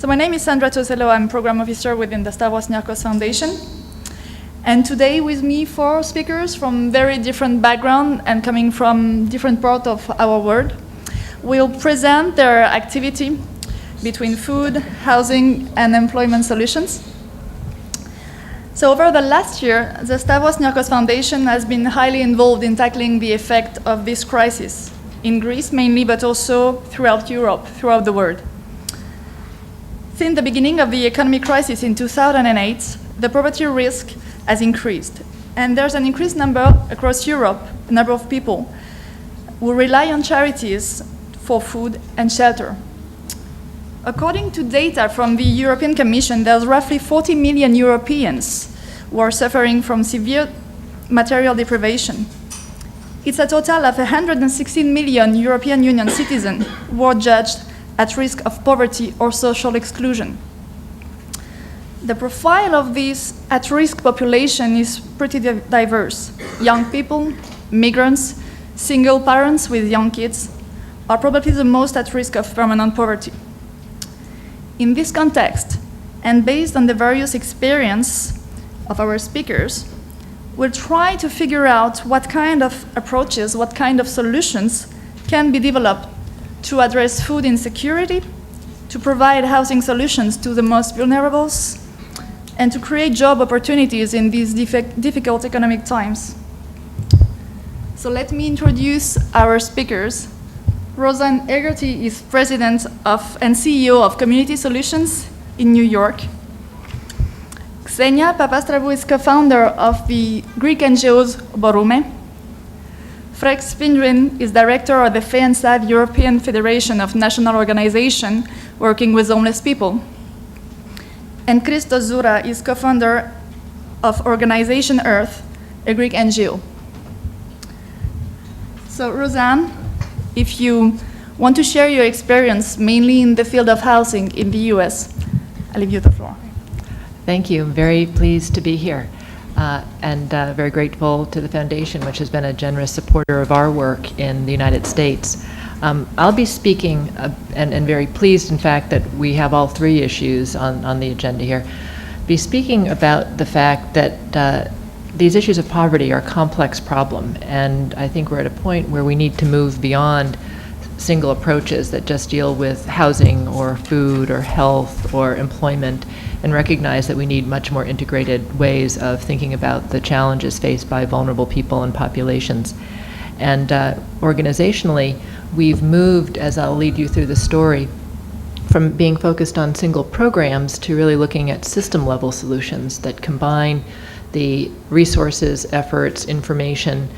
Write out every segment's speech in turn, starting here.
So my name is Sandra Tosello. I'm Program Officer within the Stavros Niarchos Foundation. And today with me, 4 speakers from very different backgrounds and coming from different parts of our world will present their activity between food, housing, and employment solutions. So over the last year, the Stavros Niarchos Foundation has been highly involved in tackling the effect of this crisis, in Greece mainly, but also throughout Europe, throughout the world. Since the beginning of the economic crisis in 2008, the poverty risk has increased. And there's an increased number across Europe, a number of people who rely on charities for food and shelter. According to data from the European Commission, there's roughly 40 million Europeans who are suffering from severe material deprivation. It's a total of 116 million European Union citizens who are judged at risk of poverty or social exclusion. The profile of this at-risk population is pretty diverse. Young people, migrants, single parents with young kids are probably the most at risk of permanent poverty. In this context, and based on the various experience of our speakers, we'll try to figure out what kind of approaches, what kind of solutions can be developed to address food insecurity, to provide housing solutions to the most vulnerables, and to create job opportunities in these difficult economic times. So let me introduce our speakers. Rosanne Haggerty is President of and CEO of Community Solutions in New York. Xenia Papastavrou is co-founder of the Greek NGOs Boroume. Freek Spinnewijn is Director of the FEANTSA, European Federation of National Organizations working with homeless people. And Christos Zouras is co-founder of Organization Earth, a Greek NGO. So Rosanne, if you want to share your experience mainly in the field of housing in the US, I'll leave you the floor. Thank you. I'm very pleased to be here and very grateful to the Foundation, which has been a generous supporter of our work in the United States. I'll be speaking, and very pleased, in fact, that we have all 3 issues on the agenda here, be speaking about the fact that these issues of poverty are a complex problem, and I think we're at a point where we need to move beyond single approaches that just deal with housing or food or health or employment, and recognize that we need much more integrated ways of thinking about the challenges faced by vulnerable people and populations. And organizationally, we've moved, as I'll lead you through the story, from being focused on single programs to really looking at system-level solutions that combine the resources, efforts, information,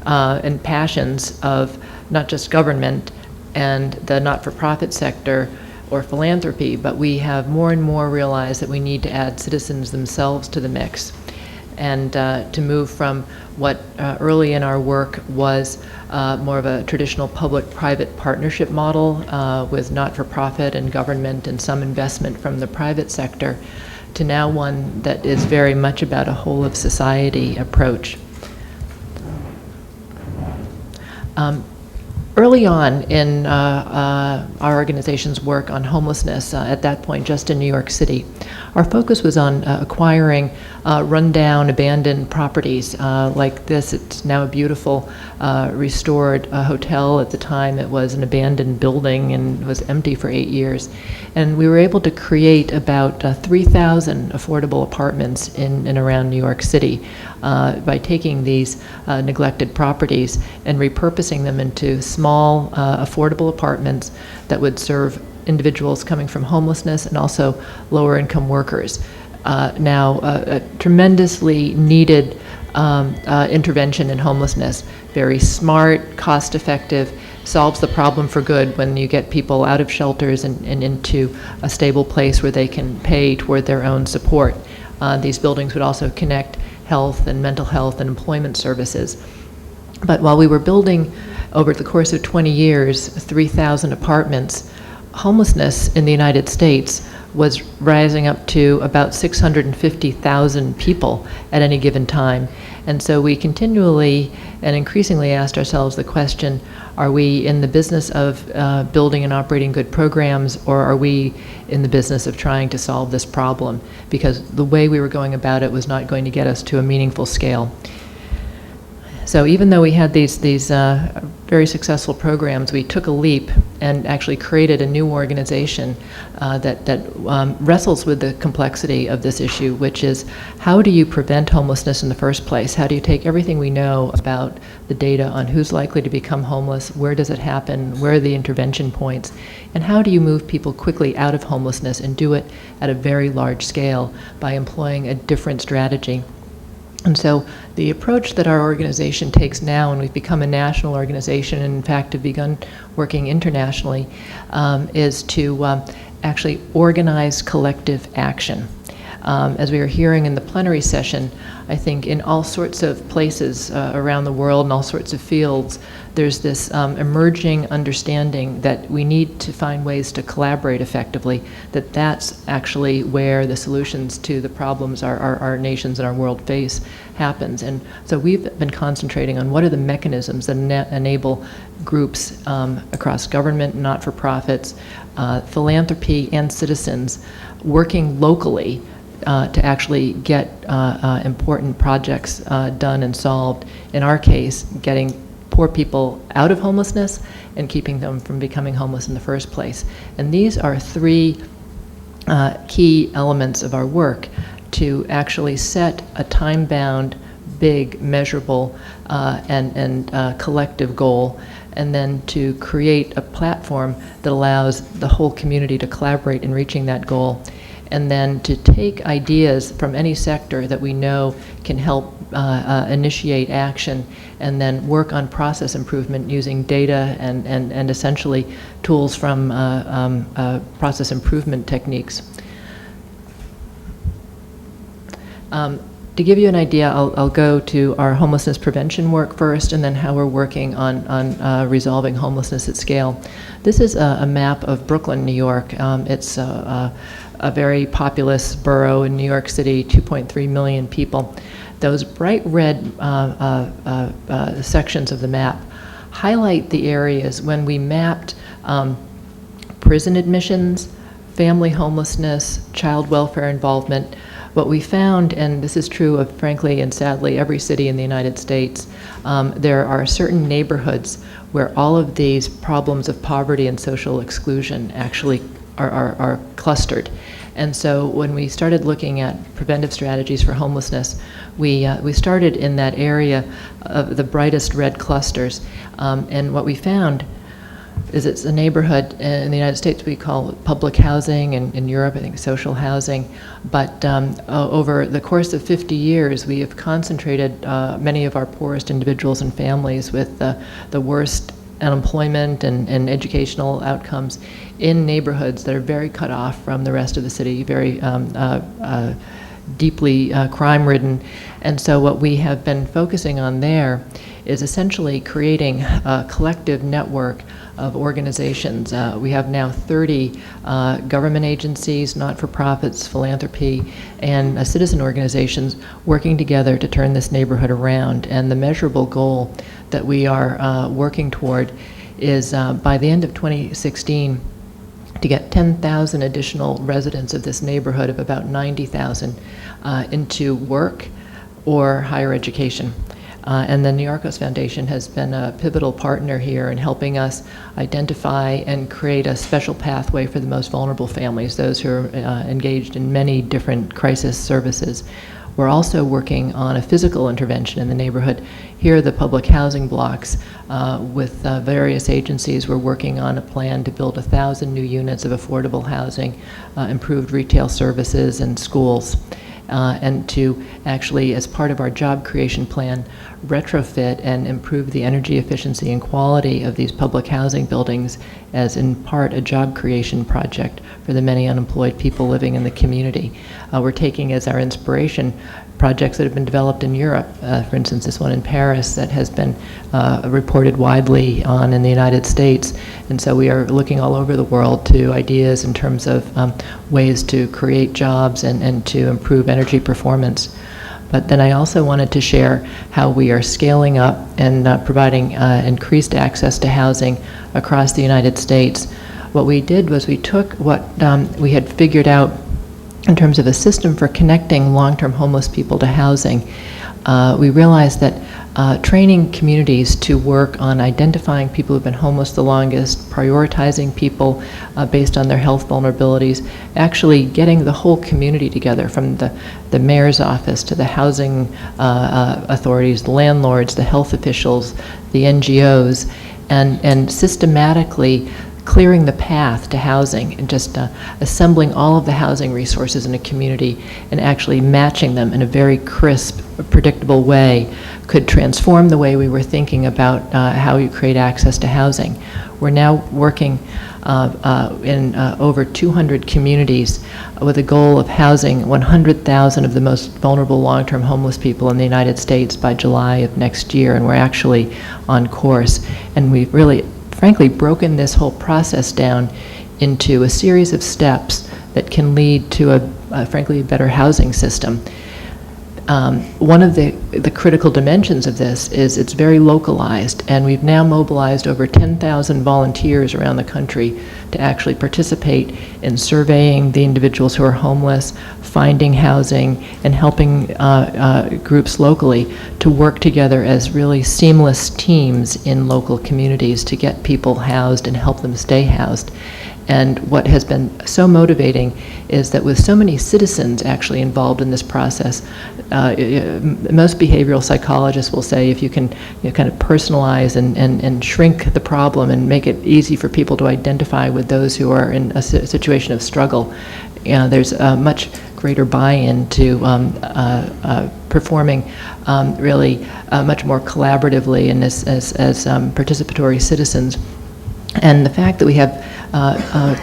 and passions of not just government and the not-for-profit sector or philanthropy, but we have more and more realized that we need to add citizens themselves to the mix, and to move from what early in our work was more of a traditional public-private partnership model with not-for-profit and government and some investment from the private sector, to now one that is very much about a whole-of-society approach. Early on in our organization's work on homelessness, at that point just in New York City, our focus was on acquiring rundown, abandoned properties like this. It's now a beautiful, restored hotel. At the time, it was an abandoned building and was empty for 8 years. And we were able to create about 3,000 affordable apartments in and around New York City by taking these neglected properties and repurposing them into small, affordable apartments that would serve individuals coming from homelessness and also lower income workers. Now, a tremendously needed intervention in homelessness, very smart, cost effective, solves the problem for good when you get people out of shelters and into a stable place where they can pay toward their own support. These buildings would also connect health and mental health and employment services. But while we were building over the course of 20 years, 3,000 apartments, homelessness in the United States was rising up to about 650,000 people at any given time. And so we continually and increasingly asked ourselves the question, Are we in the business of building and operating good programs, or are we in the business of trying to solve this problem? Because the way we were going about it was not going to get us to a meaningful scale. So even though we had these very successful programs, we took a leap and actually created a new organization that wrestles with the complexity of this issue, which is, how do you prevent homelessness in the first place? How do you take everything we know about the data on who's likely to become homeless, where does it happen, where are the intervention points, and how do you move people quickly out of homelessness and do it at a very large scale by employing a different strategy? And so the approach that our organization takes now, and we've become a national organization and in fact have begun working internationally, is to actually organize collective action. As we were hearing in the plenary session, I think in all sorts of places around the world and all sorts of fields, there's this emerging understanding that we need to find ways to collaborate effectively, that's actually where the solutions to the problems our nations and our world face happens. And so we've been concentrating on what are the mechanisms that enable groups across government, not-for-profits, philanthropy, and citizens working locally to actually get important projects done and solved. In our case, getting poor people out of homelessness and keeping them from becoming homeless in the first place. And these are three key elements of our work to actually set a time-bound, big, measurable, and collective goal, and then to create a platform that allows the whole community to collaborate in reaching that goal, and then to take ideas from any sector that we know can help initiate action, and then work on process improvement using data and essentially tools from process improvement techniques. To give you an idea, I'll go to our homelessness prevention work first, and then how we're working on resolving homelessness at scale. This is a map of Brooklyn, New York. It's a very populous borough in New York City, 2.3 million people. Those bright red sections of the map highlight the areas when we mapped prison admissions, family homelessness, child welfare involvement. What we found, and this is true of, frankly and sadly, every city in the United States, there are certain neighborhoods where all of these problems of poverty and social exclusion actually are clustered. And so when we started looking at preventive strategies for homelessness, we started in that area of the brightest red clusters. And what we found is it's a neighborhood in the United States we call public housing, and in Europe I think social housing. But over the course of 50 years, we have concentrated many of our poorest individuals and families with the worst unemployment and educational outcomes in neighborhoods that are very cut off from the rest of the city, very deeply crime-ridden. And so what we have been focusing on there is essentially creating a collective network of organizations. We have now 30 government agencies, not-for-profits, philanthropy, and citizen organizations working together to turn this neighborhood around. And the measurable goal that we are working toward is by the end of 2016 to get 10,000 additional residents of this neighborhood of about 90,000 into work or higher education. And the New Yorkos Foundation has been a pivotal partner here in helping us identify and create a special pathway for the most vulnerable families, those who are engaged in many different crisis services. We're also working on a physical intervention in the neighborhood. Here, the public housing blocks, with various agencies, we're working on a plan to build 1,000 new units of affordable housing, improved retail services, and schools. And to actually, as part of our job creation plan, retrofit and improve the energy efficiency and quality of these public housing buildings as in part a job creation project for the many unemployed people living in the community. We're taking as our inspiration projects that have been developed in Europe, for instance this one in Paris that has been reported widely on in the United States, and so we are looking all over the world to ideas in terms of ways to create jobs and to improve energy performance. But then I also wanted to share how we are scaling up and providing increased access to housing across the United States. What we did was we took what we had figured out in terms of a system for connecting long-term homeless people to housing. We realized that training communities to work on identifying people who've been homeless the longest, prioritizing people based on their health vulnerabilities, actually getting the whole community together, from the mayor's office to the housing authorities, the landlords, the health officials, the NGOs, and systematically clearing the path to housing and just assembling all of the housing resources in a community and actually matching them in a very crisp, predictable way could transform the way we were thinking about how you create access to housing. We're now working in over 200 communities with a goal of housing 100,000 of the most vulnerable long-term homeless people in the United States by July of next year, and we're actually on course. And we've really, frankly, broken this whole process down into a series of steps that can lead to frankly, a better housing system. One of the critical dimensions of this is it's very localized, and we've now mobilized over 10,000 volunteers around the country to actually participate in surveying the individuals who are homeless, finding housing, and helping groups locally to work together as really seamless teams in local communities to get people housed and help them stay housed. And what has been so motivating is that with so many citizens actually involved in this process, most behavioral psychologists will say if you can kind of personalize and shrink the problem and make it easy for people to identify with those who are in a situation of struggle, there's a much greater buy-in to performing really much more collaboratively and as participatory citizens. And the fact that we have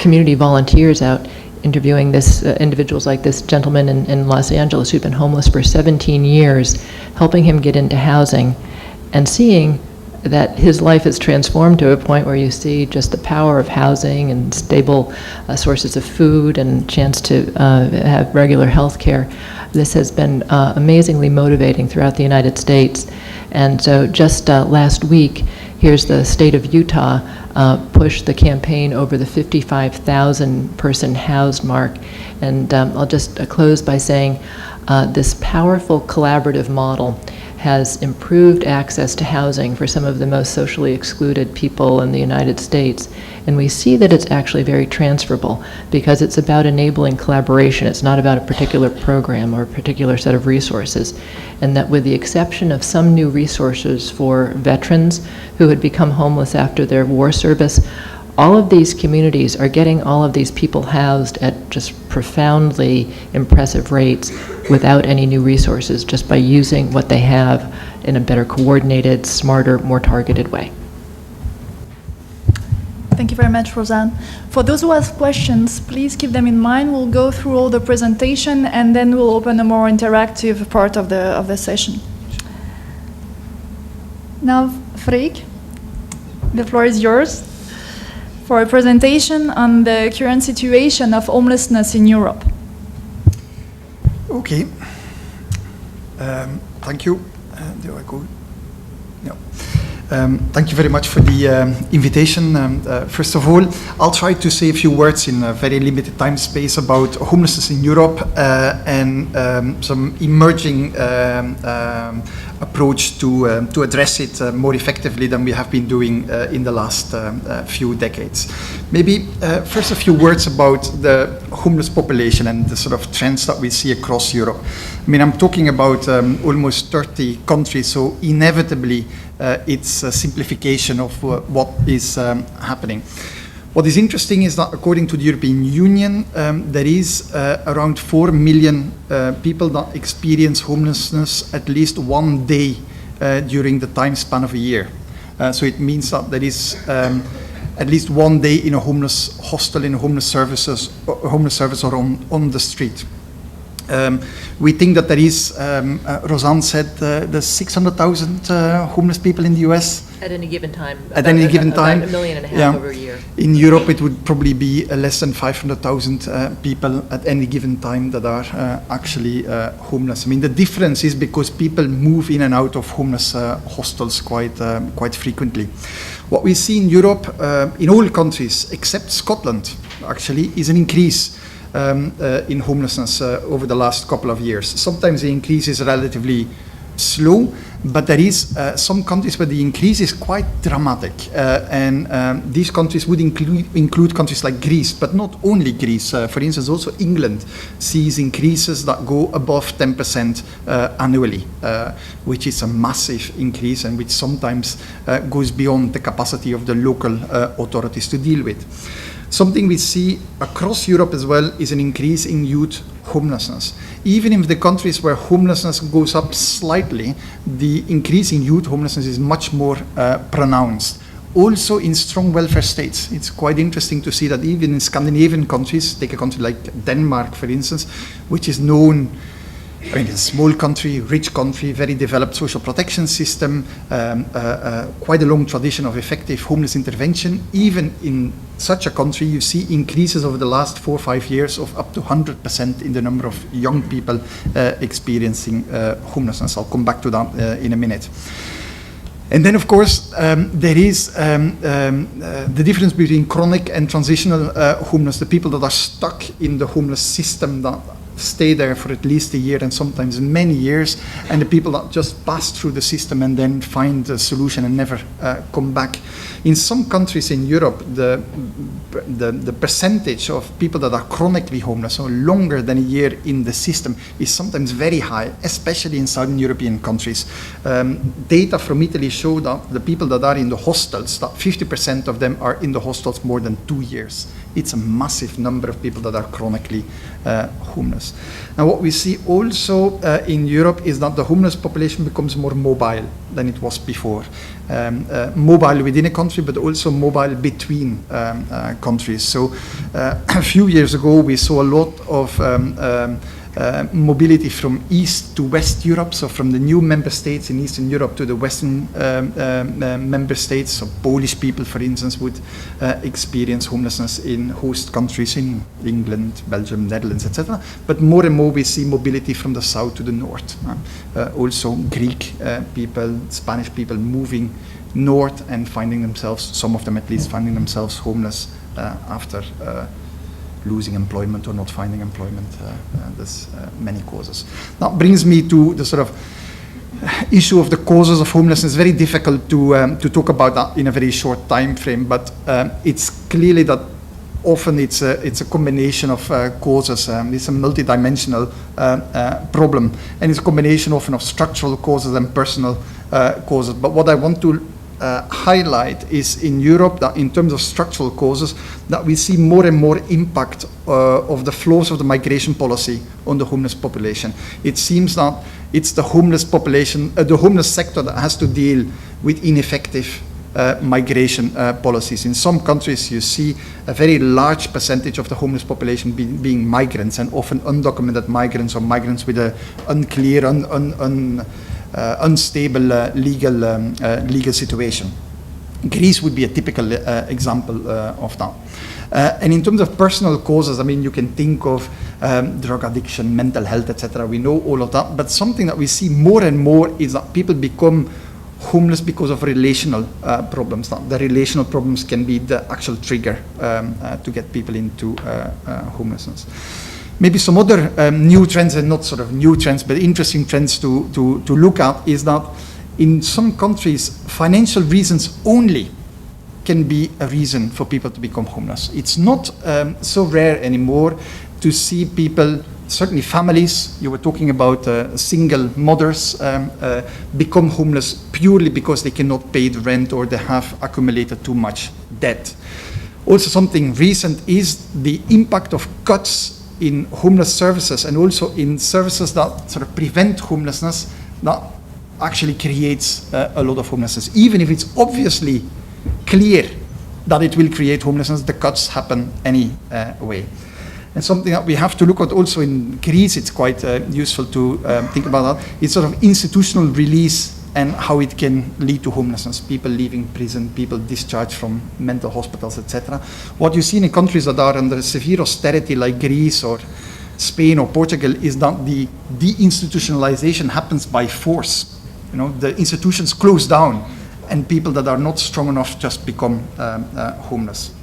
community volunteers out interviewing individuals like this gentleman in Los Angeles who'd been homeless for 17 years, helping him get into housing, and seeing that his life is transformed to a point where you see just the power of housing and stable sources of food and chance to have regular health care. This has been amazingly motivating throughout the United States. And so just last week, here's the state of Utah pushed the campaign over the 55,000 person housed mark. And I'll just close by saying this powerful collaborative model has improved access to housing for some of the most socially excluded people in the United States. And we see that it's actually very transferable because it's about enabling collaboration. It's not about a particular program or a particular set of resources. And that with the exception of some new resources for veterans who had become homeless after their war service, all of these communities are getting all of these people housed at just profoundly impressive rates without any new resources, just by using what they have in a better coordinated, smarter, more targeted way. Thank you very much, Rosanne. For those who have questions, please keep them in mind. We'll go through all the presentation and then we'll open a more interactive part of the session. Now, Freek, the floor is yours for a presentation on the current situation of homelessness in Europe. Okay. Thank you. There I go. No. Thank you very much for the invitation. First of all, I'll try to say a few words in a very limited time space about homelessness in Europe and some emerging approach to address it more effectively than we have been doing in the last few decades. Maybe first a few words about the homeless population and the sort of trends that we see across Europe. I mean, I'm talking about almost 30 countries, so inevitably it's a simplification of what is happening. What is interesting is that according to the European Union, there is around 4 million people that experience homelessness at least one day during the time span of a year. So it means that there is at least one day in a homeless hostel, in a homeless service or on the street. We think that there is, Rosanne said, there's 600,000 homeless people in the US. At any given time. At any given time. About 1.5 million over a year. In Europe, it would probably be less than 500,000 people at any given time that are actually homeless. I mean, the difference is because people move in and out of homeless hostels quite frequently. What we see in Europe, in all countries except Scotland, actually, is an increase in homelessness over the last couple of years. Sometimes the increase is relatively slow, but there is some countries where the increase is quite dramatic, and these countries would include countries like Greece, but not only Greece. For instance, also England sees increases that go above 10% annually, which is a massive increase and which sometimes goes beyond the capacity of the local authorities to deal with. Something we see across Europe as well is an increase in youth homelessness. Even in the countries where homelessness goes up slightly, the increase in youth homelessness is much more pronounced. Also in strong welfare states. It's quite interesting to see that even in Scandinavian countries, take a country like Denmark, for instance, which is known, I mean, it's a small country, rich country, very developed social protection system, quite a long tradition of effective homeless intervention. Even in such a country, you see increases over the last 4 or 5 years of up to 100% in the number of young people experiencing homelessness. I'll come back to that in a minute. And then, of course, there is the difference between chronic and transitional homeless, the people that are stuck in the homeless system, that stay there for at least a year and sometimes many years, and the people that just pass through the system and then find a solution and never come back. In some countries in Europe, the percentage of people that are chronically homeless, so longer than a year in the system, is sometimes very high, especially in Southern European countries. Data from Italy show that the people that are in the hostels, that 50% of them are in the hostels more than 2 years. It's a massive number of people that are chronically homeless. Now, what we see also in Europe is that the homeless population becomes more mobile than it was before. Mobile within a country, but also mobile between countries. So a few years ago, we saw a lot of mobility from East to West Europe, so from the new member states in Eastern Europe to the Western member states. So Polish people, for instance, would experience homelessness in host countries in England, Belgium, Netherlands, etc. But more and more we see mobility from the south to the north. Also Greek people, Spanish people moving north and finding themselves, some of them at least, finding themselves homeless after losing employment or not finding employment. There's many causes. That brings me to the sort of issue of the causes of homelessness. It's very difficult to talk about that in a very short time frame, but it's clearly that often it's a combination of causes. It's a multidimensional problem, and it's a combination often of structural causes and personal causes. But what I want to highlight is in Europe that in terms of structural causes that we see more and more impact of the flows of the migration policy on the homeless population. It seems that it's the homeless population, the homeless sector that has to deal with ineffective migration policies. In some countries you see a very large percentage of the homeless population being migrants, and often undocumented migrants or migrants with an unclear, unstable legal situation. Greece would be a typical example of that. And in terms of personal causes, I mean, you can think of drug addiction, mental health, etc. We know all of that, but something that we see more and more is that people become homeless because of relational problems. Now, the relational problems can be the actual trigger to get people into homelessness. Maybe some other new trends, and not sort of new trends, but interesting trends to look at, is that in some countries, financial reasons only can be a reason for people to become homeless. It's not so rare anymore to see people, certainly families, you were talking about single mothers, become homeless purely because they cannot pay the rent or they have accumulated too much debt. Also, something recent is the impact of cuts in homeless services, and also in services that sort of prevent homelessness, that actually creates a lot of homelessness. Even if it's obviously clear that it will create homelessness, the cuts happen anyway. And something that we have to look at also in Greece, it's quite useful to think about that. It's sort of institutional release and how it can lead to homelessness. People leaving prison, people discharged from mental hospitals, etc. What you see in countries that are under severe austerity like Greece or Spain or Portugal is that the deinstitutionalization happens by force. You know, the institutions close down and people that are not strong enough just become homeless.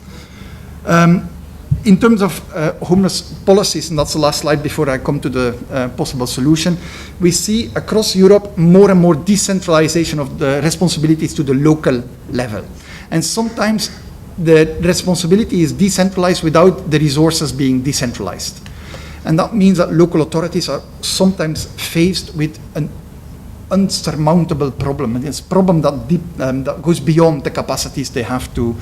In terms of homeless policies, and that's the last slide before I come to the possible solution, we see across Europe more and more decentralization of the responsibilities to the local level. And sometimes the responsibility is decentralized without the resources being decentralized. And that means that local authorities are sometimes faced with an unsurmountable problem. And it's a problem that goes beyond the capacities they have to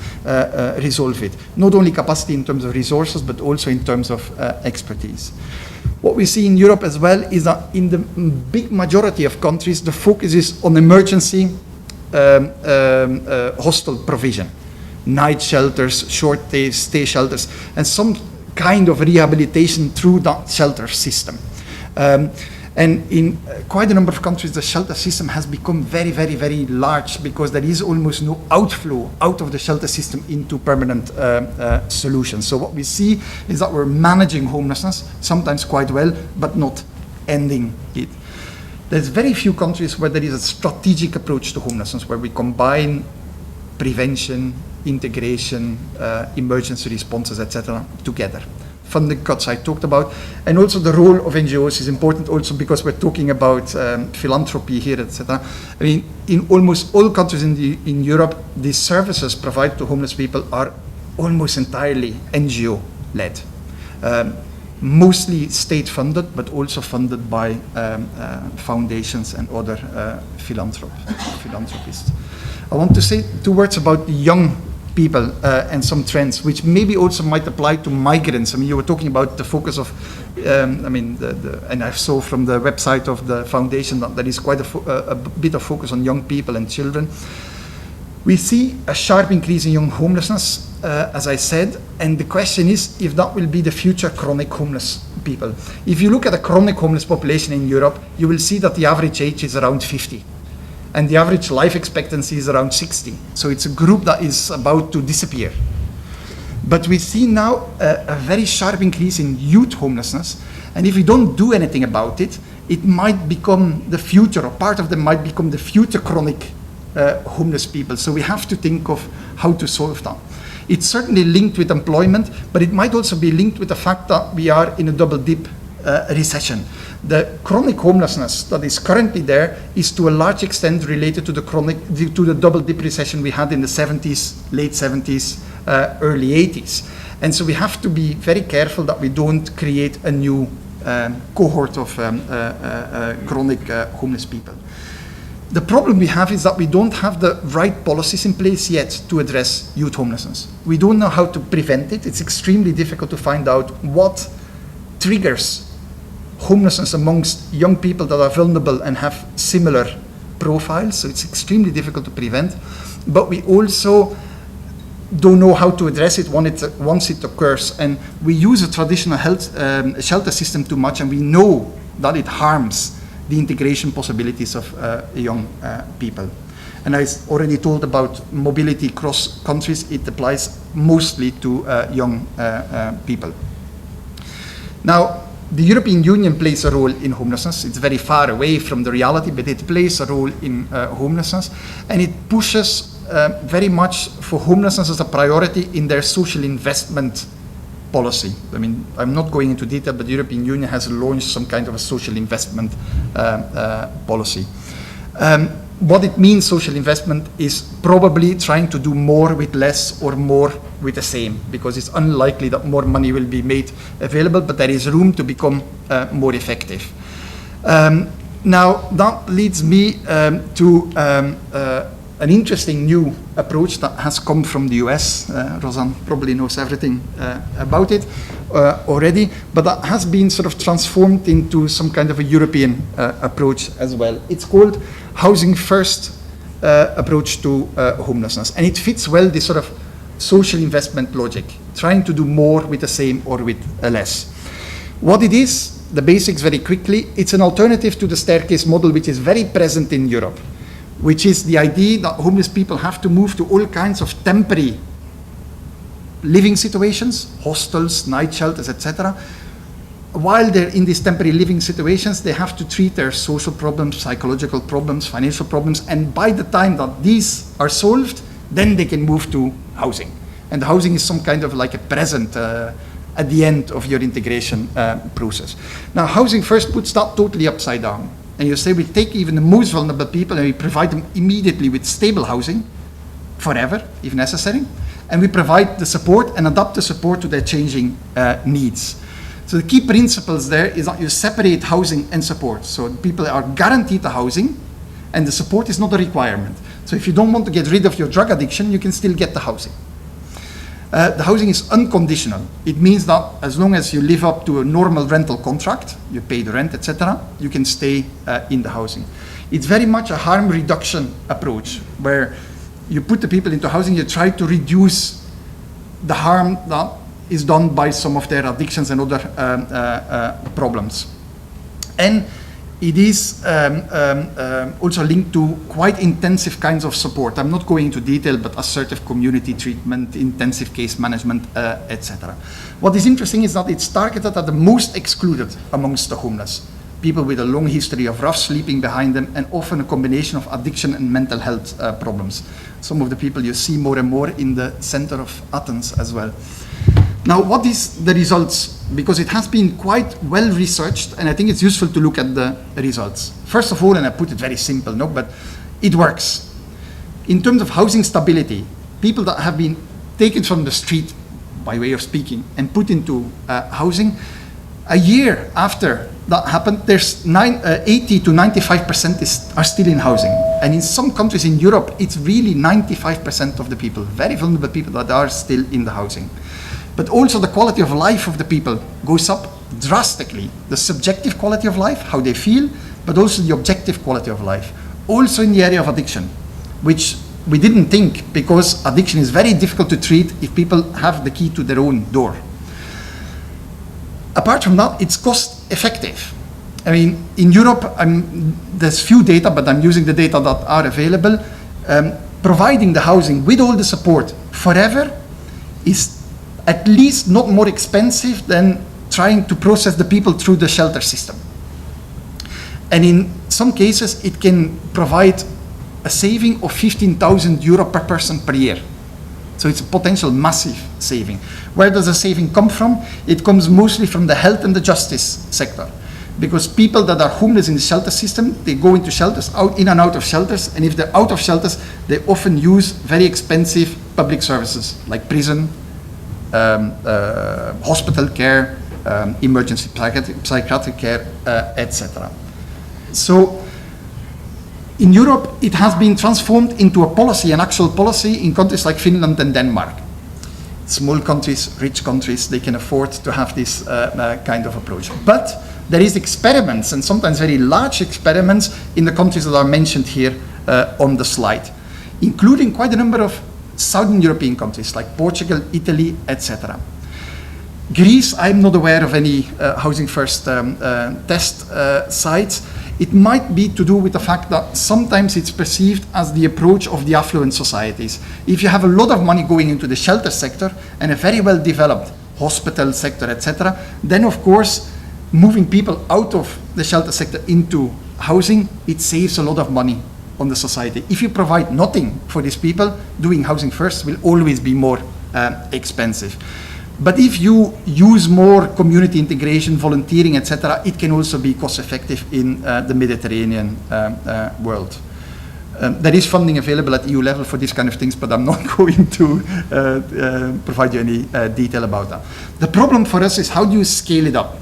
resolve it. Not only capacity in terms of resources, but also in terms of expertise. What we see in Europe as well is that in the big majority of countries, the focus is on emergency hostel provision. Night shelters, short stay shelters, and some kind of rehabilitation through that shelter system. And in quite a number of countries, the shelter system has become very, very, very large because there is almost no outflow out of the shelter system into permanent solutions. So what we see is that we're managing homelessness, sometimes quite well, but not ending it. There's very few countries where there is a strategic approach to homelessness, where we combine prevention, integration, emergency responses, etc., together. Funding cuts I talked about, and also the role of NGOs is important also because we're talking about philanthropy here, etc. I mean, in almost all countries in Europe, the services provided to homeless people are almost entirely NGO-led. Mostly state-funded, but also funded by foundations and other philanthropists. I want to say 2 words about the young people and some trends, which maybe also might apply to migrants. I mean, you were talking about the focus of, and I saw from the website of the foundation that there is quite a bit of focus on young people and children. We see a sharp increase in young homelessness, as I said, and the question is if that will be the future chronic homeless people. If you look at the chronic homeless population in Europe, you will see that the average age is around 50. And the average life expectancy is around 60. So it's a group that is about to disappear. But we see now a very sharp increase in youth homelessness. And if we don't do anything about it, it might become the future, or part of them might become the future chronic homeless people. So we have to think of how to solve that. It's certainly linked with employment, but it might also be linked with the fact that we are in a double dip recession. The chronic homelessness that is currently there is to a large extent related to the double dip recession we had in the 70s, late 70s, early 80s. And so we have to be very careful that we don't create a new cohort of chronic homeless people. The problem we have is that we don't have the right policies in place yet to address youth homelessness. We don't know how to prevent it. It's extremely difficult to find out what triggers homelessness amongst young people that are vulnerable and have similar profiles, so it's extremely difficult to prevent. But we also don't know how to address it once it occurs, and we use a traditional health shelter system too much, and we know that it harms the integration possibilities of young people. And I already told about mobility across countries. It applies mostly to young people. Now, the European Union plays a role in homelessness. It's very far away from the reality, but it plays a role in homelessness. And it pushes very much for homelessness as a priority in their social investment policy. I mean, I'm not going into detail, but the European Union has launched some kind of a social investment policy. What it means, social investment, is probably trying to do more with less or more with the same, because it's unlikely that more money will be made available, but there is room to become more effective. Now, that leads me to an interesting new approach that has come from the US. Rosanne probably knows everything about it already, but that has been sort of transformed into some kind of a European approach as well. It's called Housing First approach to homelessness, and it fits well this sort of social investment logic, trying to do more with the same or with less. What it is, the basics very quickly, it's an alternative to the staircase model which is very present in Europe, which is the idea that homeless people have to move to all kinds of temporary living situations, hostels, night shelters, etc. While they're in these temporary living situations, they have to treat their social problems, psychological problems, financial problems, and by the time that these are solved, then they can move to housing. And the housing is some kind of like a present at the end of your integration process. Now, Housing First puts that totally upside down. And you say we take even the most vulnerable people and we provide them immediately with stable housing, forever, if necessary. And we provide the support and adapt the support to their changing needs. So the key principles there is that you separate housing and support. So people are guaranteed the housing and the support is not a requirement. So if you don't want to get rid of your drug addiction, you can still get the housing. The housing is unconditional. It means that as long as you live up to a normal rental contract, you pay the rent, etc., you can stay in the housing. It's very much a harm reduction approach, where you put the people into housing, you try to reduce the harm that is done by some of their addictions and other problems. And it is also linked to quite intensive kinds of support. I'm not going into detail, but assertive community treatment, intensive case management, etc. What is interesting is that it's targeted at the most excluded amongst the homeless. People with a long history of rough sleeping behind them, and often a combination of addiction and mental health problems. Some of the people you see more and more in the center of Athens as well. Now, what is the results? Because it has been quite well researched, and I think it's useful to look at the results. First of all, and I put it very simple, no, but it works. In terms of housing stability, people that have been taken from the street, by way of speaking, and put into housing, a year after that happened, there's 80 to 95% are still in housing. And in some countries in Europe, it's really 95% of the people, very vulnerable people, that are still in the housing. But also the quality of life of the people goes up drastically. The subjective quality of life, how they feel, but also the objective quality of life. Also in the area of addiction, which we didn't think, because addiction is very difficult to treat if people have the key to their own door. Apart from that, it's cost effective. I mean, in Europe, there's few data, but I'm using the data that are available. Providing the housing with all the support forever is at least not more expensive than trying to process the people through the shelter system. And in some cases, it can provide a saving of 15,000 euro per person per year. So it's a potential massive saving. Where does the saving come from? It comes mostly from the health and the justice sector. Because people that are homeless in the shelter system, they go into shelters, in and out of shelters, and if they're out of shelters, they often use very expensive public services, like prison, hospital care, emergency psychiatric care, etc. So in Europe, it has been transformed into a policy, an actual policy in countries like Finland and Denmark. Small countries, rich countries, they can afford to have this kind of approach. But there is experiments, and sometimes very large experiments, in the countries that are mentioned here on the slide, including quite a number of Southern European countries like Portugal, Italy, etc. Greece, I'm not aware of any Housing First test sites. It might be to do with the fact that sometimes it's perceived as the approach of the affluent societies. If you have a lot of money going into the shelter sector and a very well developed hospital sector, etc., then of course moving people out of the shelter sector into housing, it saves a lot of money on the society. If you provide nothing for these people, doing Housing First will always be more expensive. But if you use more community integration, volunteering, etc., it can also be cost effective in the Mediterranean world. There is funding available at EU level for these kind of things, but I'm not going to provide you any detail about that. The problem for us is how do you scale it up?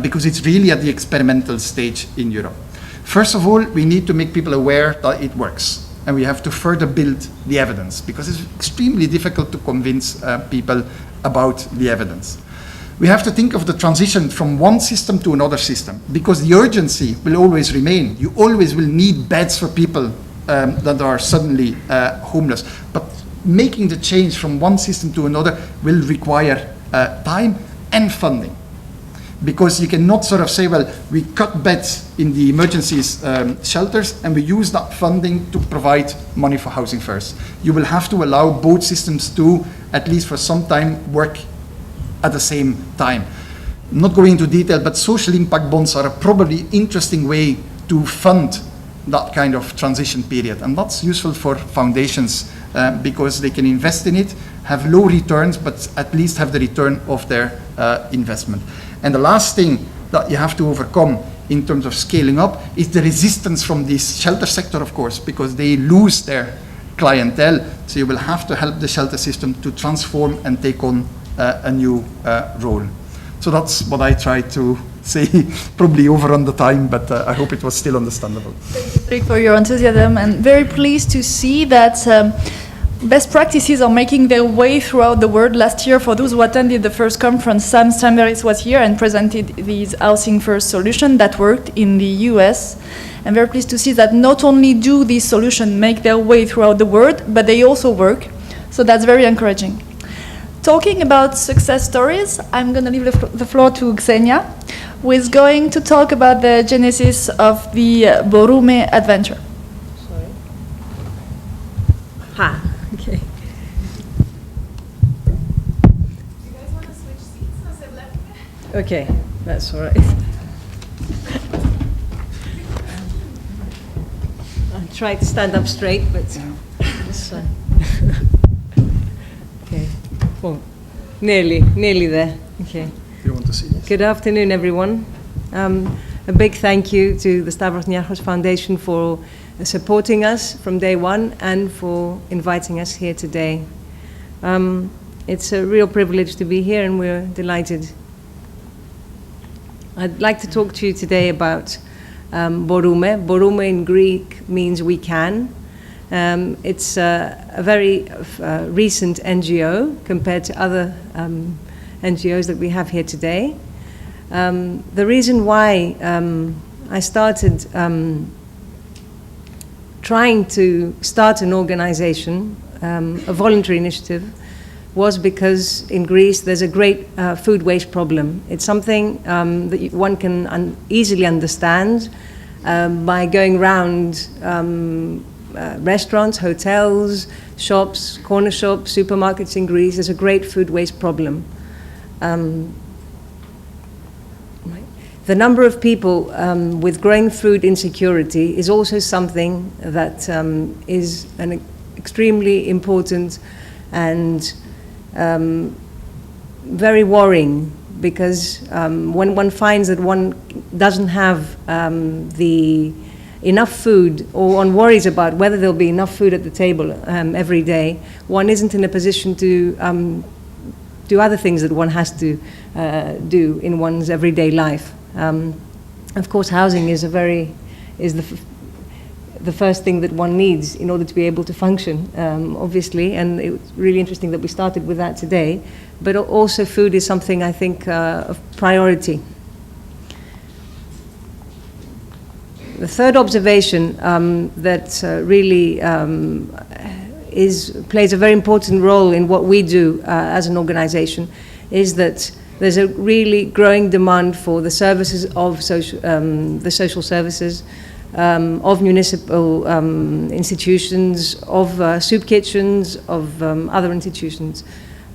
Because it's really at the experimental stage in Europe. First of all, we need to make people aware that it works. And we have to further build the evidence, because it's extremely difficult to convince people about the evidence. We have to think of the transition from one system to another system, because the urgency will always remain. You always will need beds for people that are suddenly homeless. But making the change from one system to another will require time and funding. Because you cannot sort of say, well, we cut beds in the emergencies shelters and we use that funding to provide money for housing first. You will have to allow both systems to, at least for some time, work at the same time. I'm not going into detail, but social impact bonds are a probably interesting way to fund that kind of transition period. And that's useful for foundations because they can invest in it, have low returns, but at least have the return of their investment. And the last thing that you have to overcome in terms of scaling up is the resistance from the shelter sector, of course, because they lose their clientele. So you will have to help the shelter system to transform and take on a new role. So that's what I tried to say, probably over on the time, but I hope it was still understandable. Thank you, Freek, for your enthusiasm, and very pleased to see that best practices are making their way throughout the world. Last year, for those who attended the first conference, Steinberg was here and presented these housing first solution that worked in the US. I'm very pleased to see that not only do these solutions make their way throughout the world, but they also work. So that's very encouraging. Talking about success stories, I'm going to leave the floor to Xenia, who is going to talk about the genesis of the Boroume adventure. Sorry. Ha. Okay. You guys want to switch seats? Okay, that's all right. I'll try to stand up straight, but this okay. Well, nearly there. Okay. Do you want to see this? Good afternoon, everyone. A big thank you to the Stavros Niarchos Foundation for supporting us from day one and for inviting us here today. It's a real privilege to be here and we're delighted. I'd like to talk to you today about Boroume. Boroume in Greek means we can. It's a very recent NGO compared to other NGOs that we have here today. The reason why I started trying to start an organization, a voluntary initiative, was because in Greece there's a great food waste problem. It's something that one can easily understand by going around restaurants, hotels, shops, corner shops, supermarkets in Greece. There's a great food waste problem. The number of people with growing food insecurity is also something that is an extremely important and very worrying, because when one finds that one doesn't have enough food, or one worries about whether there'll be enough food at the table every day, one isn't in a position to do other things that one has to do in one's everyday life. Of course, housing is the first thing that one needs in order to be able to function, obviously, and it's really interesting that we started with that today. But also food is something I think of priority. The third observation that really plays a very important role in what we do as an organization is that there's a really growing demand for the services of the social services, of municipal institutions, of soup kitchens, of other institutions.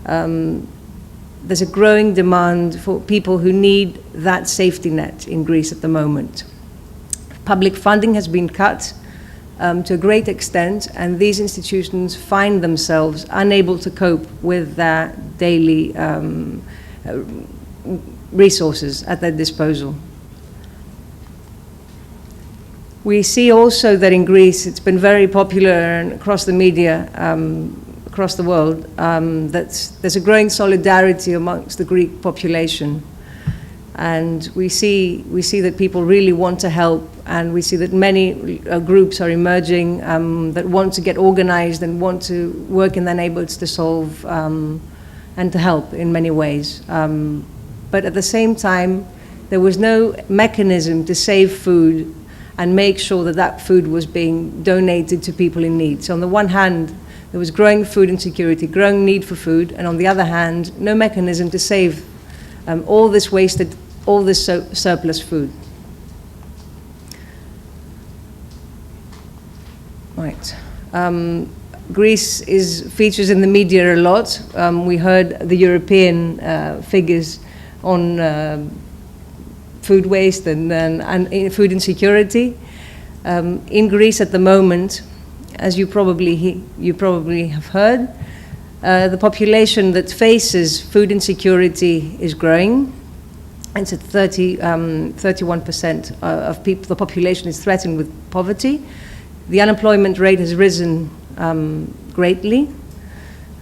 There's a growing demand for people who need that safety net in Greece at the moment. Public funding has been cut to a great extent, and these institutions find themselves unable to cope with their daily resources at their disposal. We see also that in Greece, it's been very popular and across the media, across the world, that there's a growing solidarity amongst the Greek population. And we see that people really want to help, and we see that many groups are emerging that want to get organized and want to work in their neighborhoods to solve and to help in many ways. But at the same time, there was no mechanism to save food and make sure that that food was being donated to people in need. So on the one hand, There was growing food insecurity, growing need for food, and on the other hand, no mechanism to save all this wasted, all this surplus food. Right. Greece features in the media a lot. We heard the European figures on food waste and food insecurity. In Greece at the moment, as you probably have heard, the population that faces food insecurity is growing. It's at 31% of people. The population is threatened with poverty. The unemployment rate has risen greatly.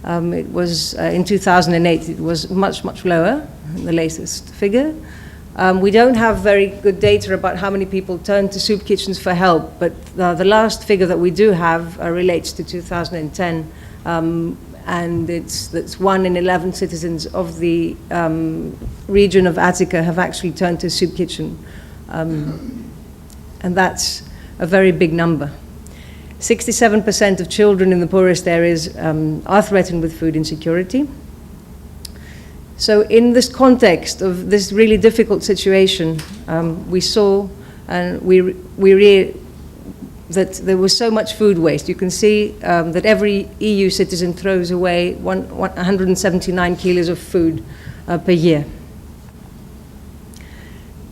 It was in 2008. It was much lower, the latest figure. We don't have very good data about how many people turn to soup kitchens for help, but the last figure that we do have relates to 2010, and that's 1 in 11 citizens of the region of Attica have actually turned to a soup kitchen, and that's a very big number. 67% of children in the poorest areas are threatened with food insecurity. So in this context of this really difficult situation, we saw and that there was so much food waste. You can see that every EU citizen throws away 179 kilos of food per year.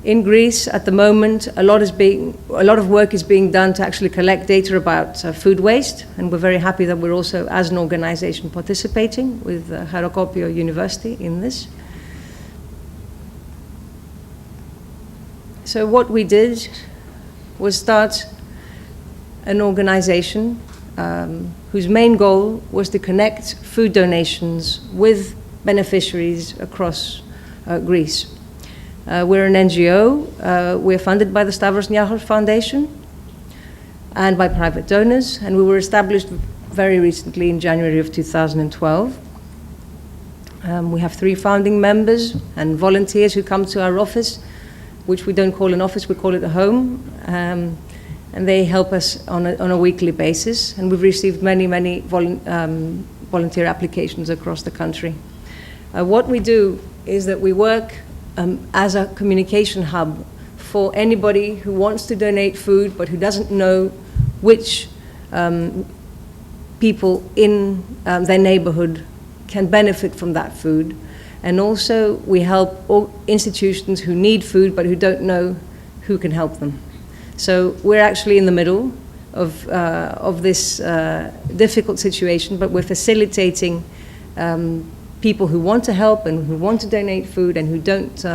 In Greece, at the moment, a lot of work is being done to actually collect data about food waste, and we're very happy that we're also, as an organization, participating with Haggerty University in this. So what we did was start an organization whose main goal was to connect food donations with beneficiaries across Greece. We're an NGO. We're funded by the Stavros Niarchos Foundation and by private donors, and we were established very recently in January of 2012. We have 3 founding members and volunteers who come to our office, which we don't call an office, we call it a home, and they help us on a weekly basis, and we've received many volunteer applications across the country. What we do is that we work as a communication hub for anybody who wants to donate food but who doesn't know which people in their neighborhood can benefit from that food. And also we help all institutions who need food but who don't know who can help them. So we're actually in the middle of this difficult situation, but we're facilitating people who want to help and who want to donate food and who don't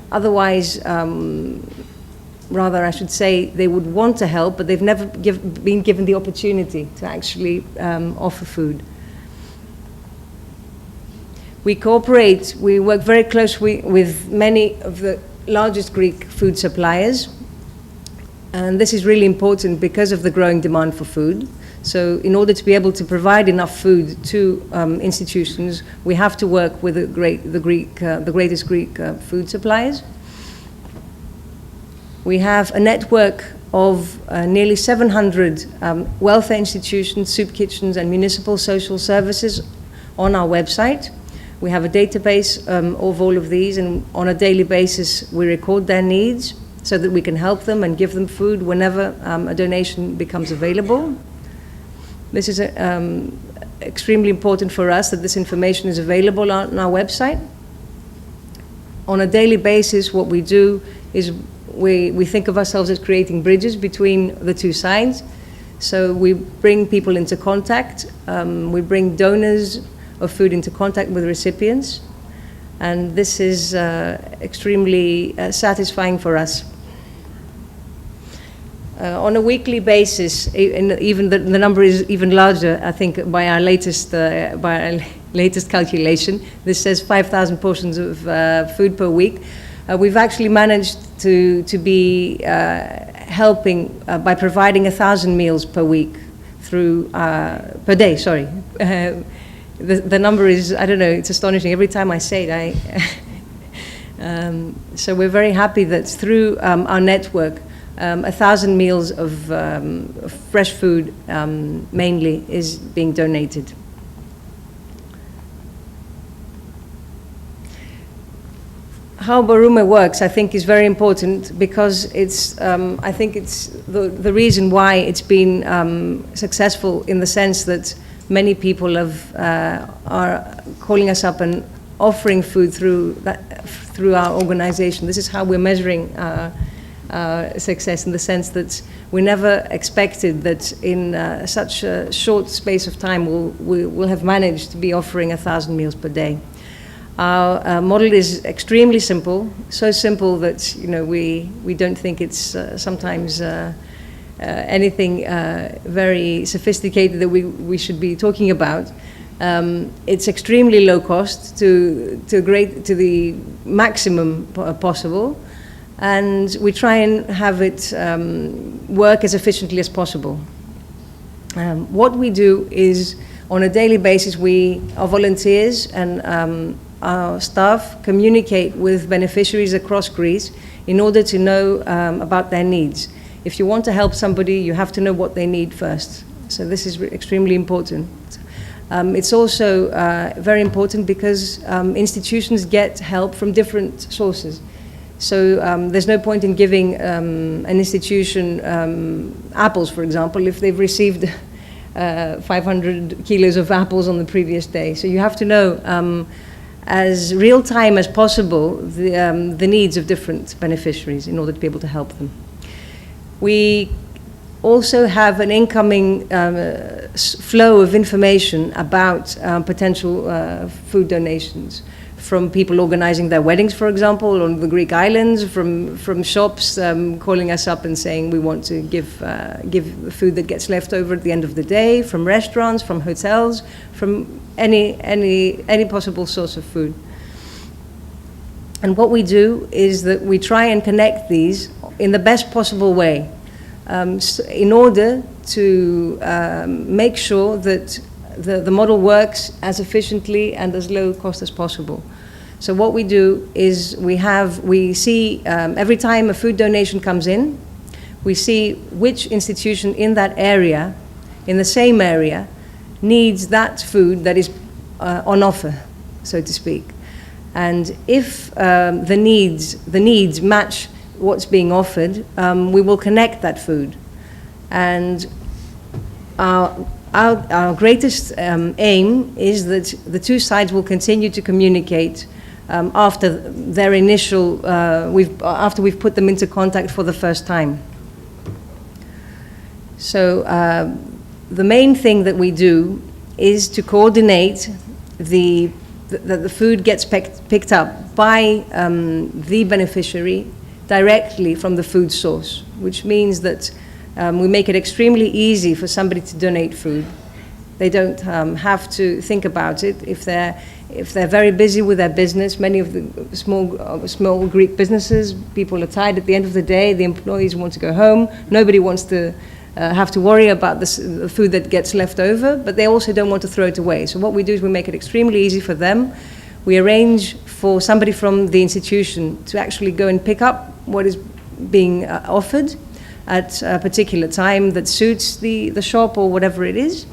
otherwise, rather I should say, they would want to help, but they've never been given the opportunity to actually offer food. We cooperate, we work very closely with many of the largest Greek food suppliers, and this is really important because of the growing demand for food. So in order to be able to provide enough food to institutions, we have to work with the greatest Greek food suppliers. We have a network of nearly 700 welfare institutions, soup kitchens, and municipal social services on our website. We have a database of all of these, and on a daily basis, we record their needs so that we can help them and give them food whenever a donation becomes available. This is extremely important for us that this information is available on our website. On a daily basis, what we do is we think of ourselves as creating bridges between the two sides. So we bring people into contact. We bring donors of food into contact with recipients. And this is extremely satisfying for us. On a weekly basis, even the number is even larger, I think, by our latest calculation. This says 5,000 portions of food per week. We've actually managed to be helping by providing 1,000 meals per week per day, sorry. The number is, I don't know, it's astonishing. Every time I say it, so we're very happy that through our network 1,000 meals of fresh food mainly is being donated. How Beruma works, I think, is very important because it's, I think it's the reason why it's been successful in the sense that many people are calling us up and offering food through our organization. This is how we're measuring success, in the sense that we never expected that in such a short space of time we'll have managed to be offering 1,000 meals per day. Our model is extremely simple, so simple that we don't think it's sometimes anything very sophisticated that we should be talking about. It's extremely low cost to the maximum possible, and we try and have it work as efficiently as possible. What we do is, on a daily basis, our volunteers and our staff communicate with beneficiaries across Greece in order to know about their needs. If you want to help somebody, you have to know what they need first. So this is extremely important. It's also very important because institutions get help from different sources. So there's no point in giving an institution apples, for example, if they've received 500 kilos of apples on the previous day. So you have to know as real time as possible the needs of different beneficiaries in order to be able to help them. We also have an incoming flow of information about potential food donations from people organizing their weddings, for example, on the Greek islands, from shops calling us up and saying we want to give the food that gets left over at the end of the day, from restaurants, from hotels, from any possible source of food. And what we do is that we try and connect these in the best possible way in order to make sure that the model works as efficiently and as low cost as possible. So what we do is we see every time a food donation comes in, we see which institution in that area, in the same area, needs that food that is on offer, so to speak. And if the needs match what's being offered, we will connect that food. And our greatest aim is that the two sides will continue to communicate after their initial, after we've put them into contact for the first time. So the main thing that we do is to coordinate that the food gets picked up by the beneficiary directly from the food source, which means that we make it extremely easy for somebody to donate food. They don't have to think about it. If they're very busy with their business, many of the small Greek businesses, people are tired at the end of the day, the employees want to go home, nobody wants to have to worry about the food that gets left over, but they also don't want to throw it away. So what we do is we make it extremely easy for them. We arrange for somebody from the institution to actually go and pick up what is being offered at a particular time that suits the shop or whatever it is.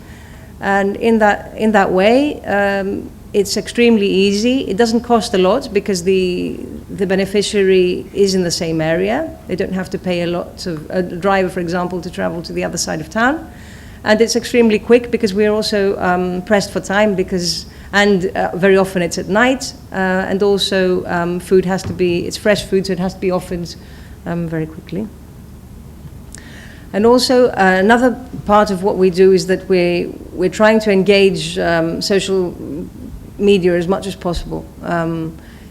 And in that way, it's extremely easy. It doesn't cost a lot because the beneficiary is in the same area. They don't have to pay a driver, for example, to travel to the other side of town. And it's extremely quick because we're also pressed for time and very often it's at night. And also food has to be, it's fresh food, so it has to be offered very quickly. And also another part of what we do is that we're trying to engage social media as much as possible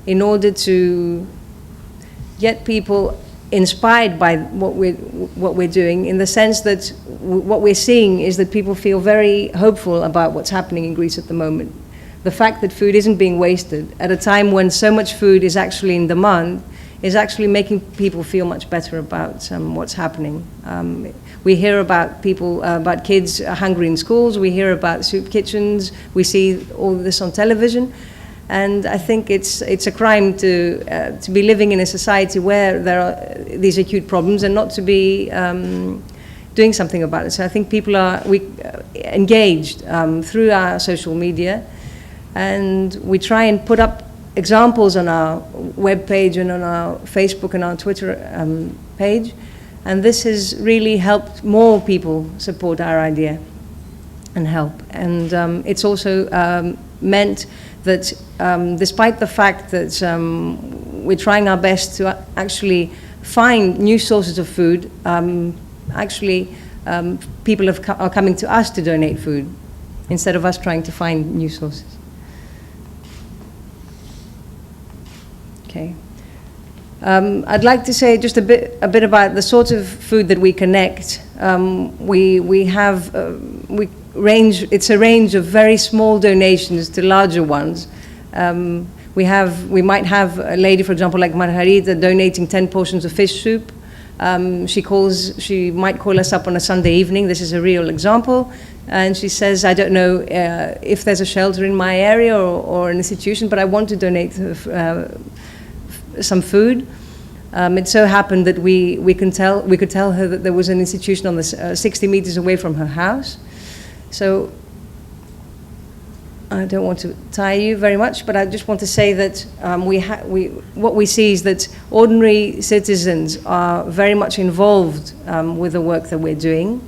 in order to get people inspired by what we're doing, in the sense that what we're seeing is that people feel very hopeful about what's happening in Greece at the moment. The fact that food isn't being wasted at a time when so much food is actually in demand is actually making people feel much better about what's happening. We hear about about kids hungry in schools, we hear about soup kitchens, we see all this on television, And I think it's a crime to be living in a society where there are these acute problems and not to be doing something about it. So I think people are engaged through our social media, and we try and put up examples on our webpage and on our Facebook and our Twitter page, and this has really helped more people support our idea and help. And it's also meant that despite the fact that we're trying our best to actually find new sources of food, people are coming to us to donate food instead of us trying to find new sources. Okay. I'd like to say just a bit about the sort of food that we connect. It's a range of very small donations to larger ones. We might have a lady, for example, like Margarita, donating 10 portions of fish soup. She might call us up on a Sunday evening. This is a real example. And she says, I don't know if there's a shelter in my area or an institution, but I want to donate some food. It so happened that we could tell her that there was an institution on the 60 meters away from her house. So I don't want to tire you very much, but I just want to say that what we see is that ordinary citizens are very much involved with the work that we're doing.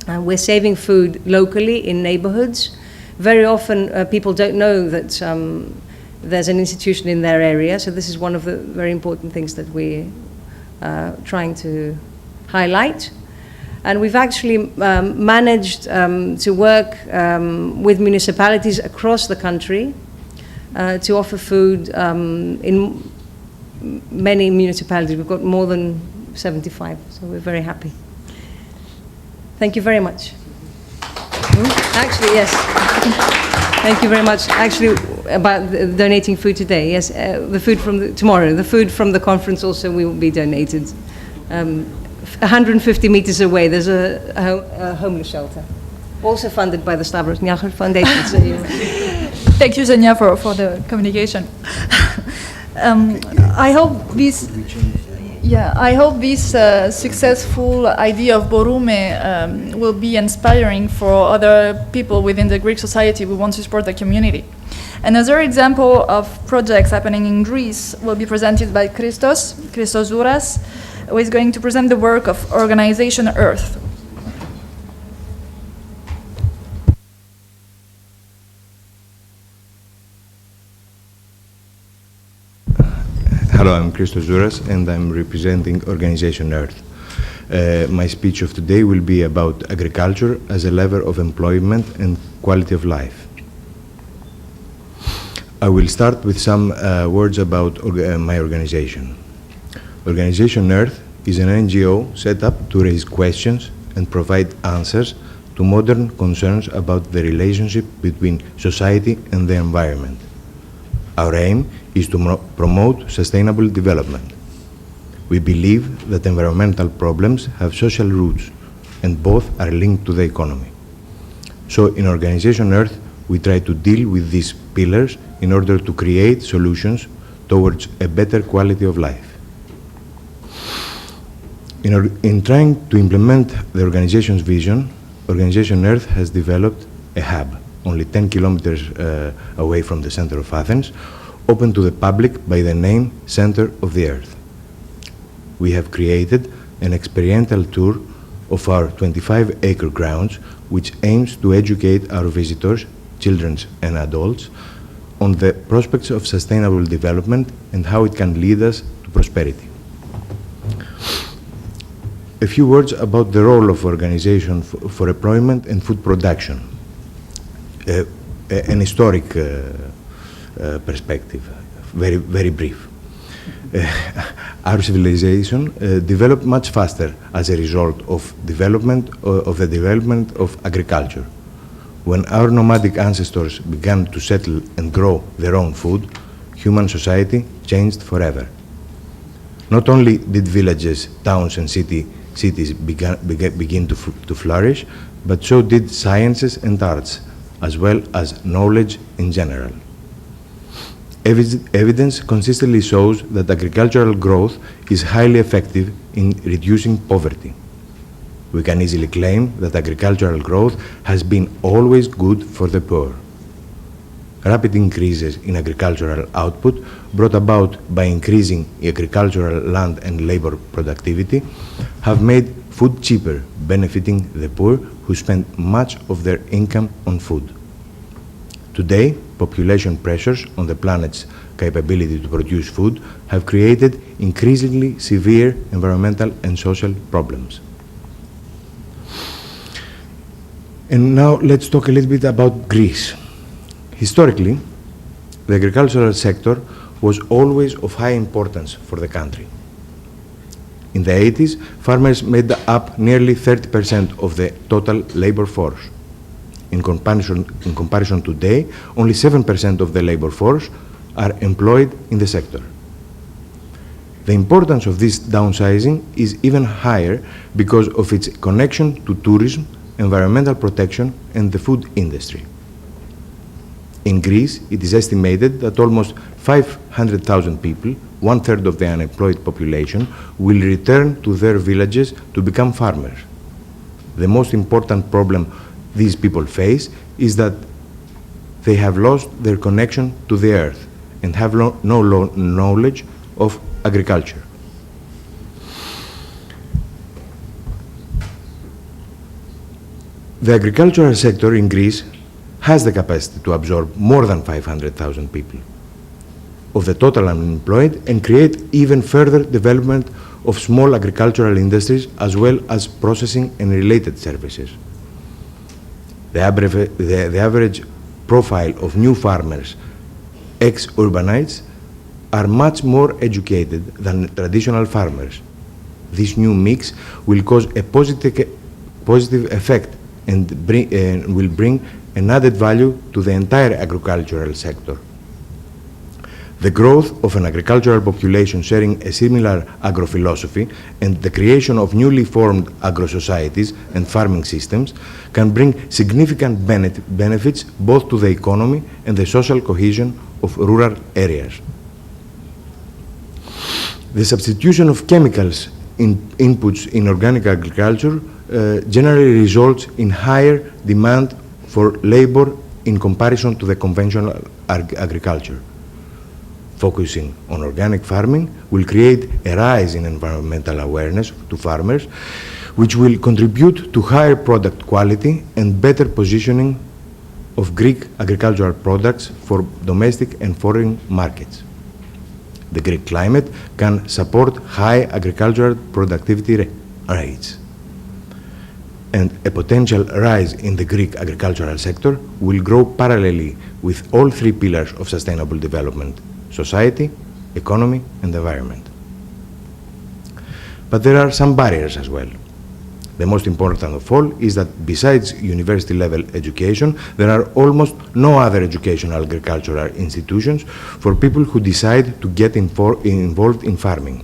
We're saving food locally in neighborhoods. Very often people don't know that there's an institution in their area, so this is one of the very important things that we're trying to highlight. And we've actually managed to work with municipalities across the country to offer food in many municipalities. We've got more than 75, so we're very happy. Thank you very much. Actually, yes. Thank you very much. Actually, about donating food today, yes, the food from tomorrow, the food from the conference also will be donated. 150 meters away, there's a homeless shelter, also funded by the Stavros Niagara Foundation. So Thank you, Xenia, for the communication. I hope this successful idea of Boroume will be inspiring for other people within the Greek society who want to support the community. Another example of projects happening in Greece will be presented by Christos Zouras, who is going to present the work of Organization Earth. Hello, I'm Christos Zouras and I'm representing Organization Earth. My speech of today will be about agriculture as a lever of employment and quality of life. I will start with some words about my organization. Organization Earth is an NGO set up to raise questions and provide answers to modern concerns about the relationship between society and the environment. Our aim is to promote sustainable development. We believe that environmental problems have social roots and both are linked to the economy. So in Organization Earth, we try to deal with these pillars in order to create solutions towards a better quality of life. In trying to implement the organization's vision, Organization Earth has developed a hub, only 10 kilometers away from the center of Athens, open to the public by the name Center of the Earth. We have created an experiential tour of our 25-acre grounds, which aims to educate our visitors, children and adults, on the prospects of sustainable development and how it can lead us to prosperity. A few words about the role of organization for employment and food production. An historic perspective, very brief. Our civilization developed much faster as a result of the development of agriculture. When our nomadic ancestors began to settle and grow their own food, human society changed forever. Not only did villages, towns and cities begin to flourish, but so did sciences and arts, as well as knowledge in general. Evidence consistently shows that agricultural growth is highly effective in reducing poverty. We can easily claim that agricultural growth has been always good for the poor. Rapid increases in agricultural output brought about by increasing agricultural land and labor productivity have made food cheaper, benefiting the poor who spend much of their income on food. Today, population pressures on the planet's capability to produce food have created increasingly severe environmental and social problems. And now let's talk a little bit about Greece. Historically, the agricultural sector was always of high importance for the country. In the 80s, farmers made up nearly 30% of the total labor force. In comparison today, only 7% of the labor force are employed in the sector. The importance of this downsizing is even higher because of its connection to tourism, environmental protection, and the food industry. In Greece, it is estimated that almost 500,000 people, one-third of the unemployed population, will return to their villages to become farmers. The most important problem these people face is that they have lost their connection to the earth and have no knowledge of agriculture. The agricultural sector in Greece has the capacity to absorb more than 500,000 people of the total unemployed and create even further development of small agricultural industries as well as processing and related services. The average profile of new farmers, ex-urbanites, are much more educated than traditional farmers. This new mix will cause a positive effect and will bring an added value to the entire agricultural sector. The growth of an agricultural population sharing a similar agro-philosophy and the creation of newly formed agro-societies and farming systems can bring significant benefits both to the economy and the social cohesion of rural areas. The substitution of chemicals in inputs in organic agriculture generally results in higher demand for labor in comparison to the conventional agriculture. Focusing on organic farming will create a rise in environmental awareness to farmers, which will contribute to higher product quality and better positioning of Greek agricultural products for domestic and foreign markets. The Greek climate can support high agricultural productivity rates. And a potential rise in the Greek agricultural sector will grow parallelly with all three pillars of sustainable development: society, economy, and environment. But there are some barriers as well. The most important of all is that besides university-level education, there are almost no other educational agricultural institutions for people who decide to get involved in farming.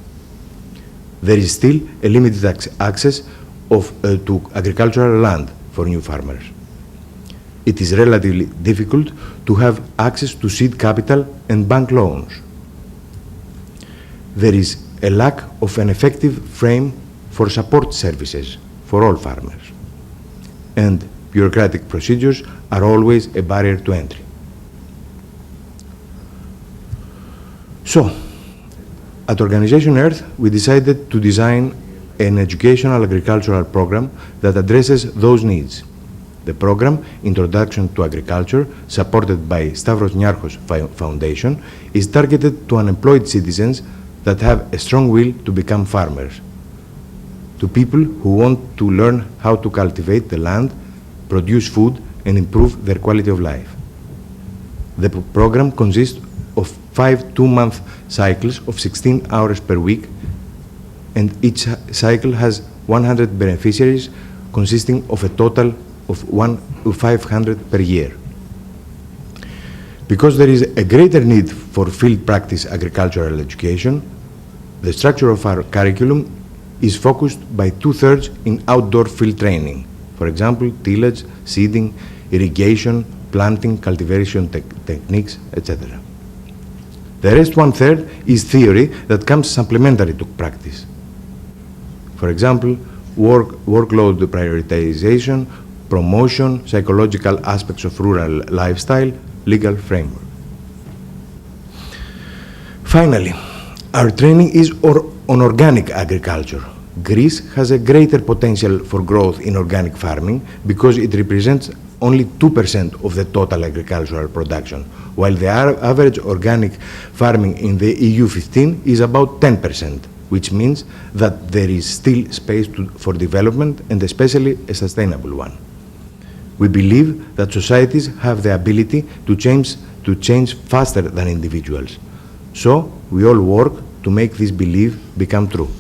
There is still a limited access to agricultural land for new farmers. It is relatively difficult to have access to seed capital and bank loans. There is a lack of an effective frame for support services for all farmers. And bureaucratic procedures are always a barrier to entry. So, at Organization Earth, we decided to design an educational agricultural program that addresses those needs. The program, Introduction to Agriculture, supported by Stavros Niarchos Foundation, is targeted to unemployed citizens that have a strong will to become farmers, to people who want to learn how to cultivate the land, produce food, and improve their quality of life. The program consists of 5 two-month cycles of 16 hours per week, and each cycle has 100 beneficiaries consisting of a total of 500 per year. Because there is a greater need for field practice agricultural education, the structure of our curriculum is focused by 2/3 in outdoor field training. For example, tillage, seeding, irrigation, planting, cultivation techniques, etc. The rest one-third is theory that comes supplementary to practice. For example, workload prioritization, promotion, psychological aspects of rural lifestyle, legal framework. Finally, our training is on organic agriculture. Greece has a greater potential for growth in organic farming because it represents only 2% of the total agricultural production, while the average organic farming in the EU 15 is about 10%, which means that there is still space for development and especially a sustainable one. We believe that societies have the ability to change faster than individuals. So we all work to make this belief become true.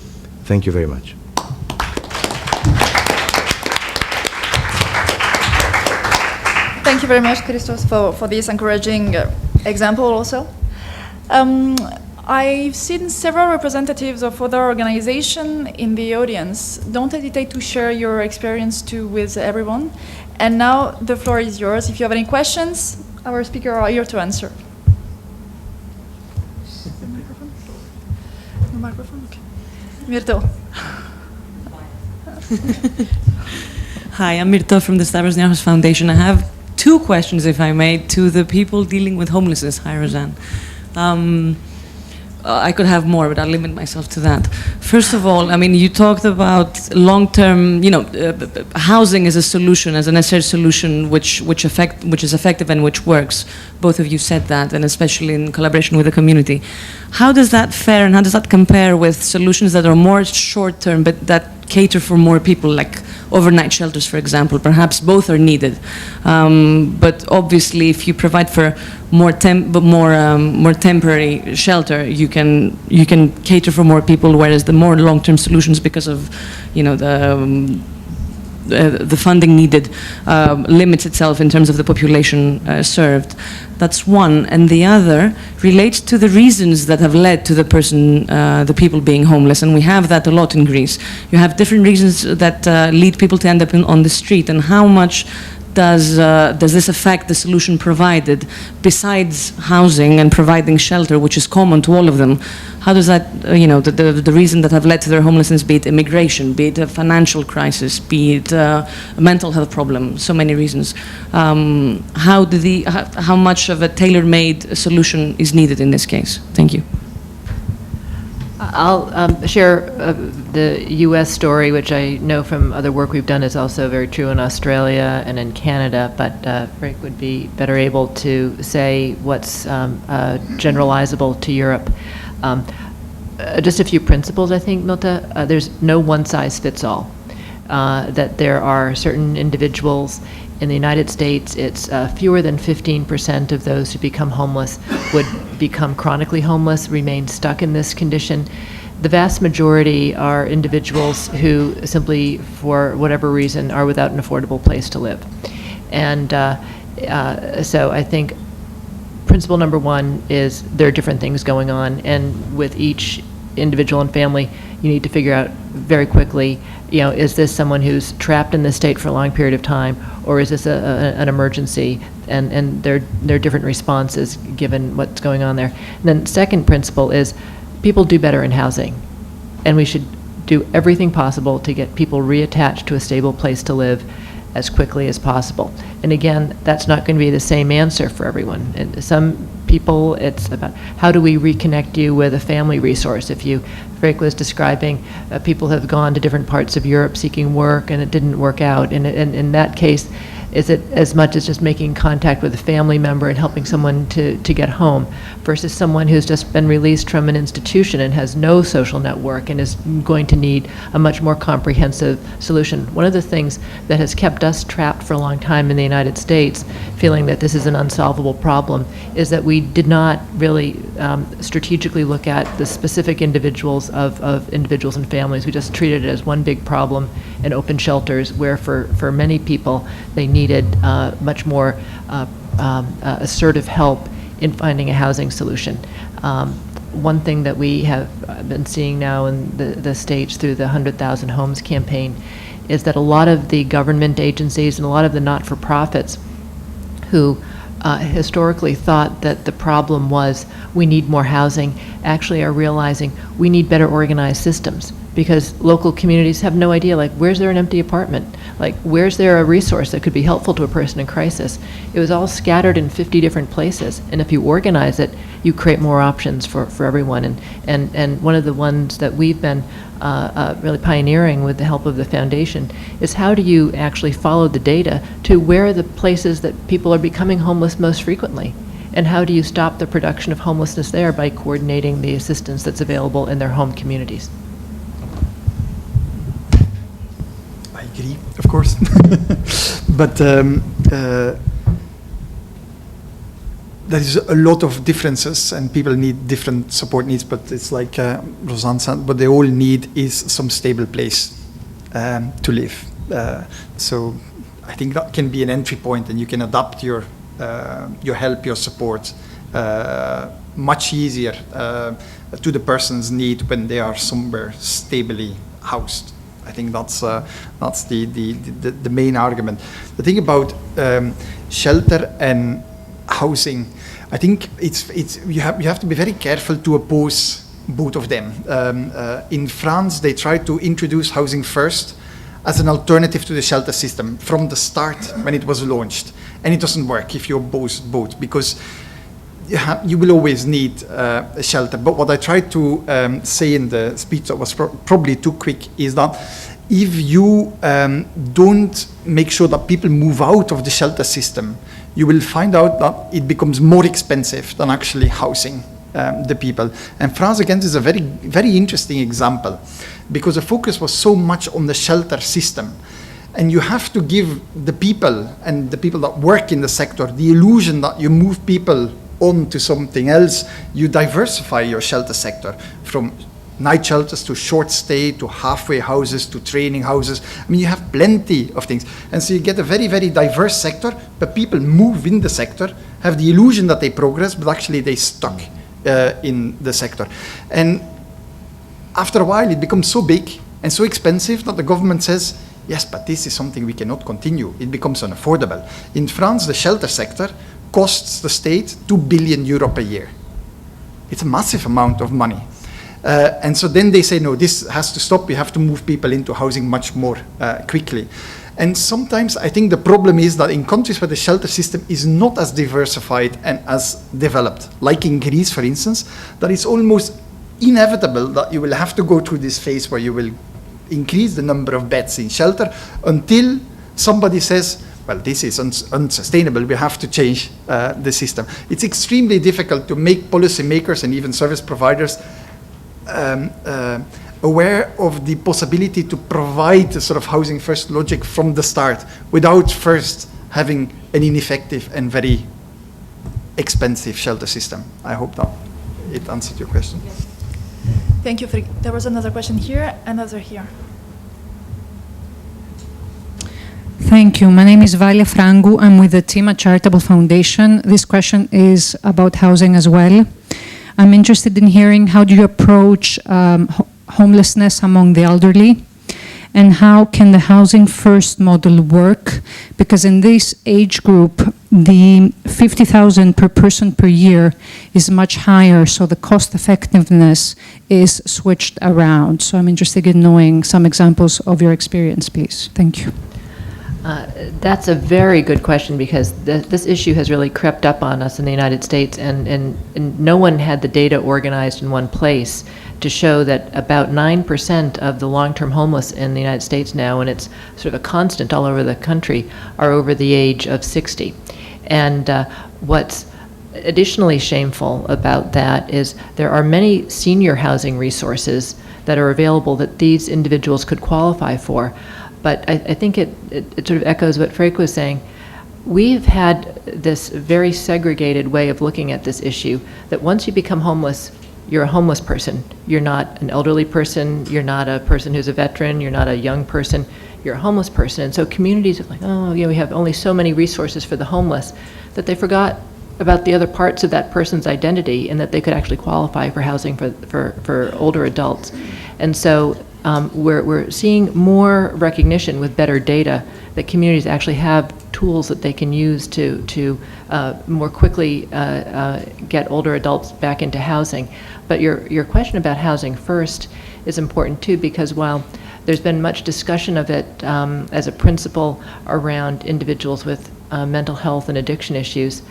Thank you very much. Thank you very much, Christos, for this encouraging example also. I've seen several representatives of other organizations in the audience. Don't hesitate to share your experience too with everyone. And now the floor is yours. If you have any questions, our speakers are here to answer. No microphone? Okay. Mirto. Hi, I'm Mirto from the Steinberg Foundation. I have two questions, if I may, to the people dealing with homelessness. Hi, Rosanne. I could have more, but I'll limit myself to that. First of all, I mean, you talked about long-term, housing as a solution, as a necessary solution, which is effective and which works. Both of you said that, and especially in collaboration with the community. How does that fare, and how does that compare with solutions that are more short-term, but that cater for more people, like overnight shelters, for example? Perhaps both are needed, but obviously, if you provide for more temporary shelter, you can cater for more people. Whereas the more long-term solutions, because of the funding needed, limits itself in terms of the population served. That's one, and the other relates to the reasons that have led to the people being homeless, and we have that a lot in Greece. You have different reasons that lead people to end up on the street, and how much does this affect the solution provided, besides housing and providing shelter, which is common to all of them? How does that, the reason that have led to their homelessness, be it immigration, be it a financial crisis, be it a mental health problem, so many reasons. How much of a tailor-made solution is needed in this case? Thank you. I'll share the U.S. story, which I know from other work we've done is also very true in Australia and in Canada, but Freek would be better able to say what's generalizable to Europe. Just a few principles, I think, Milta. There's no one-size-fits-all. That there are certain individuals in the United States, it's fewer than 15% of those who become homeless would become chronically homeless, remain stuck in this condition. The vast majority are individuals who simply, for whatever reason, are without an affordable place to live. And so I think principle number one is there are different things going on, and with each individual and family, you need to figure out very quickly, is this someone who's trapped in this state for a long period of time, or is this an emergency? And there are different responses given what's going on there. And then second principle is people do better in housing, and we should do everything possible to get people reattached to a stable place to live as quickly as possible. And again, that's not going to be the same answer for everyone. And some people, it's about how do we reconnect you with a family resource. If Freek was describing, people have gone to different parts of Europe seeking work and it didn't work out. And in that case, is it as much as just making contact with a family member and helping someone to get home versus someone who's just been released from an institution and has no social network and is going to need a much more comprehensive solution. One of the things that has kept us trapped for a long time in the United States, feeling that this is an unsolvable problem, is that we did not really strategically look at the specific individuals of individuals and families. We just treated it as one big problem and opened shelters where for many people they needed much more assertive help in finding a housing solution. One thing that we have been seeing now in the States through the 100,000 Homes campaign is that a lot of the government agencies and a lot of the not-for-profits who historically thought that the problem was we need more housing actually are realizing we need better organized systems, because local communities have no idea, like, where's there an empty apartment? Like, where's there a resource that could be helpful to a person in crisis? It was all scattered in 50 different places, and if you organize it, you create more options for everyone. And one of the ones that we've been really pioneering with the help of the foundation is how do you actually follow the data to where are the places that people are becoming homeless most frequently? And how do you stop the production of homelessness there by coordinating the assistance that's available in their home communities? I agree, of course. But there is a lot of differences, and people need different support needs, but it's like Rosanne said, what they all need is some stable place to live. So I think that can be an entry point, and you can adapt your help, your support much easier to the person's need when they are somewhere stably housed. I think that's the main argument. The thing about shelter and housing, I think you have to be very careful to oppose both of them. In France, they tried to introduce housing first as an alternative to the shelter system from the start when it was launched, and it doesn't work if you oppose both, because you will always need a shelter. But what I tried to say in the speech that was probably too quick is that if you don't make sure that people move out of the shelter system, you will find out that it becomes more expensive than actually housing the people. And France, again, is a very, very interesting example, because the focus was so much on the shelter system. And you have to give the people and the people that work in the sector the illusion that you move people on to something else. You diversify your shelter sector from night shelters to short stay to halfway houses to training houses. I mean, you have plenty of things. And so you get a very, very diverse sector, but people move in the sector, have the illusion that they progress, but actually they stuck in the sector. And after a while, it becomes so big and so expensive that the government says, yes, but this is something we cannot continue. It becomes unaffordable. In France, the shelter sector costs the state 2 billion euro per year. It's a massive amount of money. And so then they say, no, this has to stop. We have to move people into housing much more quickly. And sometimes I think the problem is that in countries where the shelter system is not as diversified and as developed, like in Greece, for instance, that it's almost inevitable that you will have to go through this phase where you will increase the number of beds in shelter until somebody says, well, this is unsustainable, we have to change the system. It's extremely difficult to make policymakers and even service providers aware of the possibility to provide a sort of housing first logic from the start without first having an ineffective and very expensive shelter system. I hope that it answered your question. Yes. Thank you, Freek. There was another question here, another here. Thank you. My name is Valia Frangu. I'm with the team at Charitable Foundation. This question is about housing as well. I'm interested in hearing how do you approach homelessness among the elderly, and how can the housing first model work? Because in this age group, the 50,000 per person per year is much higher, so the cost effectiveness is switched around. So I'm interested in knowing some examples of your experience, please. Thank you. That's a very good question, because this issue has really crept up on us in the United States, and no one had the data organized in one place to show that about 9% of the long-term homeless in the United States now, and it's sort of a constant all over the country, are over the age of 60. And what's additionally shameful about that is there are many senior housing resources that are available that these individuals could qualify for. But I think it sort of echoes what Freek was saying. We've had this very segregated way of looking at this issue, that once you become homeless, you're a homeless person. You're not an elderly person, you're not a person who's a veteran, you're not a young person, you're a homeless person. And so communities are like, oh, yeah, we have only so many resources for the homeless, that they forgot about the other parts of that person's identity, and that they could actually qualify for housing for older adults. And so we're seeing more recognition with better data that communities actually have tools tools that they can use to more quickly get older adults back into housing. But your question about housing first is important too, because while there's been much discussion of it as a principle around individuals with mental health and addiction issues,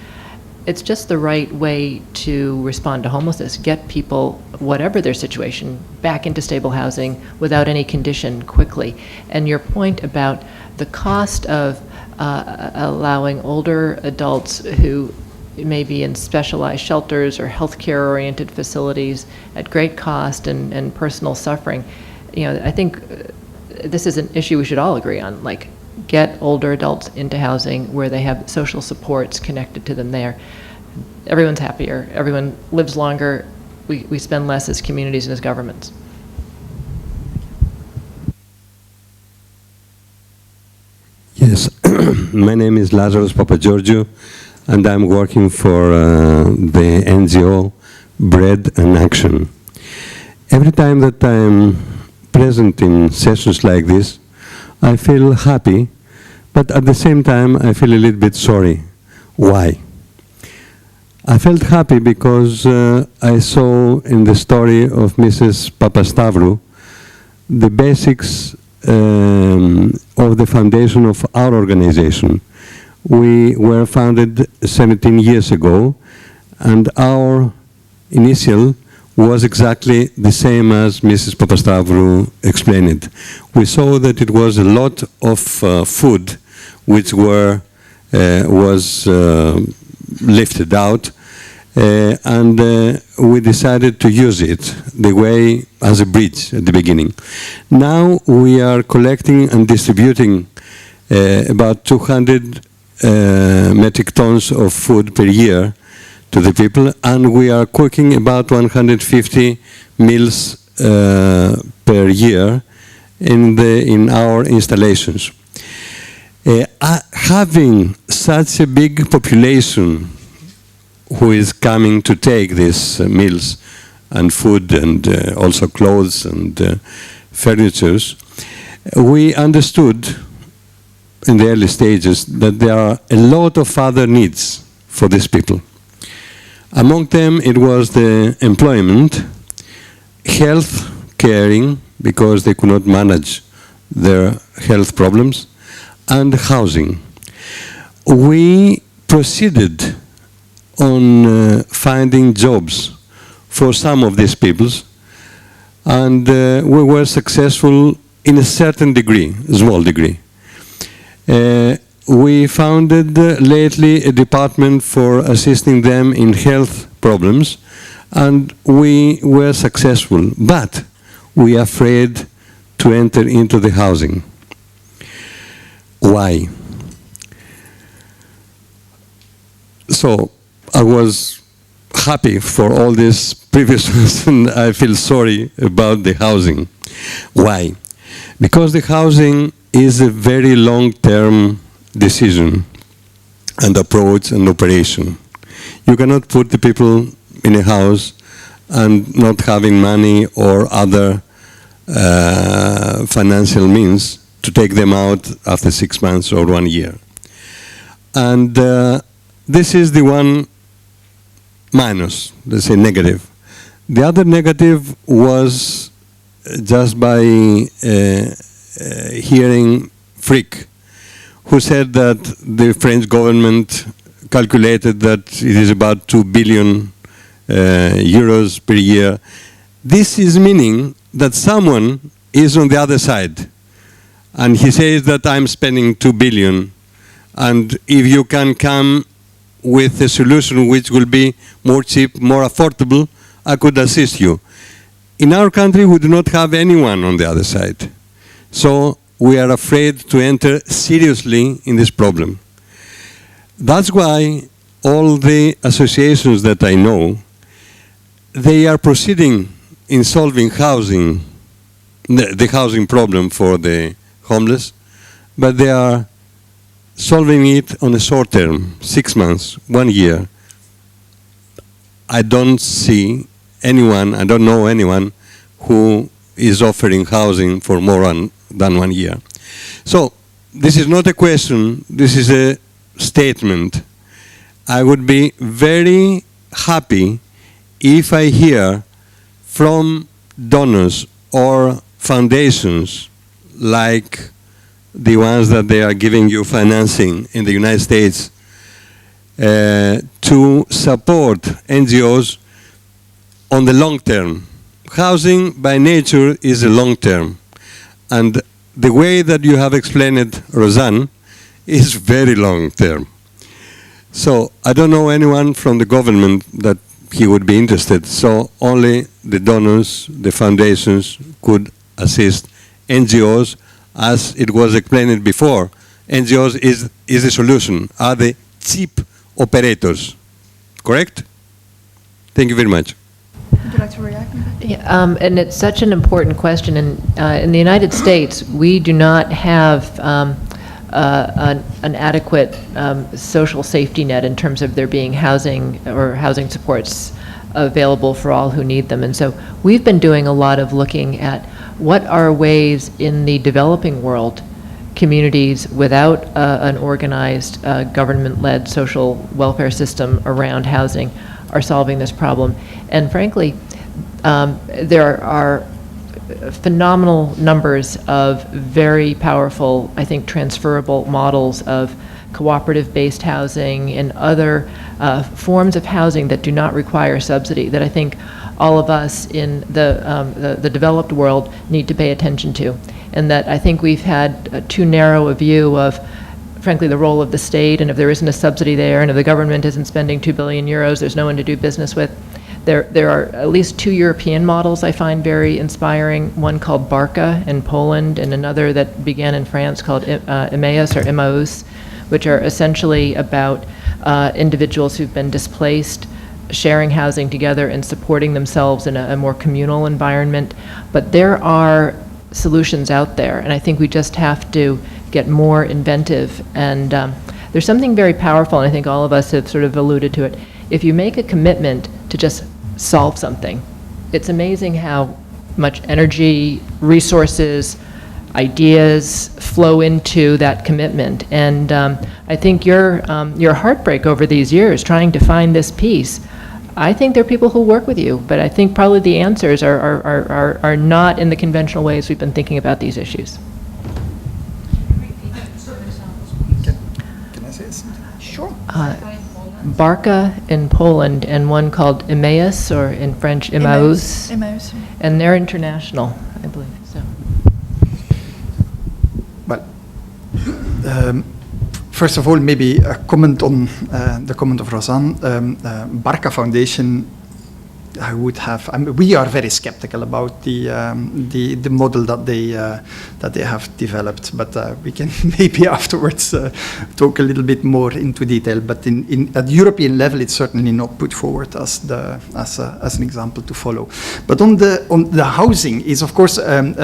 it's just the right way to respond to homelessness. Get people, whatever their situation, back into stable housing without any condition quickly. And your point about the cost of allowing older adults who may be in specialized shelters or healthcare-oriented facilities at great cost and personal suffering, I think this is an issue we should all agree on. Like, get older adults into housing where they have social supports connected to them there. Everyone's happier. Everyone lives longer. We spend less as communities and as governments. Yes, my name is Lazarus Papageorgiou, and I'm working for the NGO Bread and Action. Every time that I'm present in sessions like this, I feel happy, but at the same time I feel a little bit sorry. Why? I felt happy because I saw in the story of Mrs. Papastavrou the basics of the foundation of our organization. We were founded 17 years ago, and our initial was exactly the same as Mrs. Papastavrou explained it. We saw that it was a lot of food which was lifted out, and we decided to use it the way as a bridge at the beginning. Now we are collecting and distributing about 200 metric tons of food per year to the people, and we are cooking about 150 meals per year in our installations. Having such a big population who is coming to take these meals and food and also clothes and furnitures, we understood in the early stages that there are a lot of other needs for these people. Among them, it was the employment, health caring, because they could not manage their health problems, and housing. We proceeded on finding jobs for some of these peoples, and we were successful in a certain degree, a small degree. We founded lately a department for assisting them in health problems, and we were successful, but we are afraid to enter into the housing. Why? So I was happy for all these previous ones, and I feel sorry about the housing. Why? Because the housing is a very long-term decision and approach and operation. You cannot put the people in a house and not having money or other financial means to take them out after 6 months or 1 year. And this is the one minus, let's say negative. The other negative was just by hearing Freek, who said that the French government calculated that it is about 2 billion euros per year. This is meaning that someone is on the other side, and he says that I'm spending 2 billion, and if you can come with a solution which will be more cheap, more affordable, I could assist you. In our country, we do not have anyone on the other side. So we are afraid to enter seriously in this problem. That's why all the associations that I know, they are proceeding in solving housing, the housing problem for the homeless, but they are solving it on a short term, 6 months, 1 year. I don't see anyone, I don't know anyone who is offering housing for more than 1 year. So this is not a question, this is statement, I would be very happy if I hear from donors or foundations like the ones that they are giving you financing in the United States to support NGOs on the long term. Housing by nature is a long term, and the way that you have explained it, Rosanne, is very long term. So I don't know anyone from the government that he would be interested, so only the donors, the foundations could assist NGOs, as it was explained before. NGOs is the solution, are the cheap operators, correct? Thank you very much. Would you like to react? Yeah, and it's such an important question. And in the United States, we do not have an adequate social safety net in terms of there being housing or housing supports available for all who need them. And so we've been doing a lot of looking at what are ways in the developing world, communities without an organized government-led social welfare system around housing are solving this problem. And frankly, there are phenomenal numbers of very powerful, I think, transferable models of cooperative-based housing and other forms of housing that do not require subsidy that I think all of us in the developed world need to pay attention to. And that I think we've had too narrow a view of, frankly, the role of the state, and if there isn't a subsidy there, and if the government isn't spending 2 billion euros, there's no one to do business with. There are at least 2 European models I find very inspiring, one called Barka in Poland, and another that began in France called Emmaus or Emmaus, which are essentially about individuals who've been displaced, sharing housing together and supporting themselves in a more communal environment. But there are solutions out there, and I think we just have to get more inventive. And there's something very powerful, and I think all of us have sort of alluded to it. If you make a commitment to just solve something, it's amazing how much energy, resources, ideas flow into that commitment. And I think your heartbreak over these years trying to find this peace, I think there are people who work with you, but I think probably the answers are not in the conventional ways we've been thinking about these issues. Can I say something? Sure. Barka in Poland and one called Emmaus, or in French Emmaus. Emmaus. And they're international, I believe. So. Well, first of all, maybe a comment on the comment of Rosanne. Barka Foundation, I would have. We are very skeptical about the model that they have developed, but we can maybe afterwards talk a little bit more into detail. But at European level, it's certainly not put forward as an example to follow. But on the housing is of course an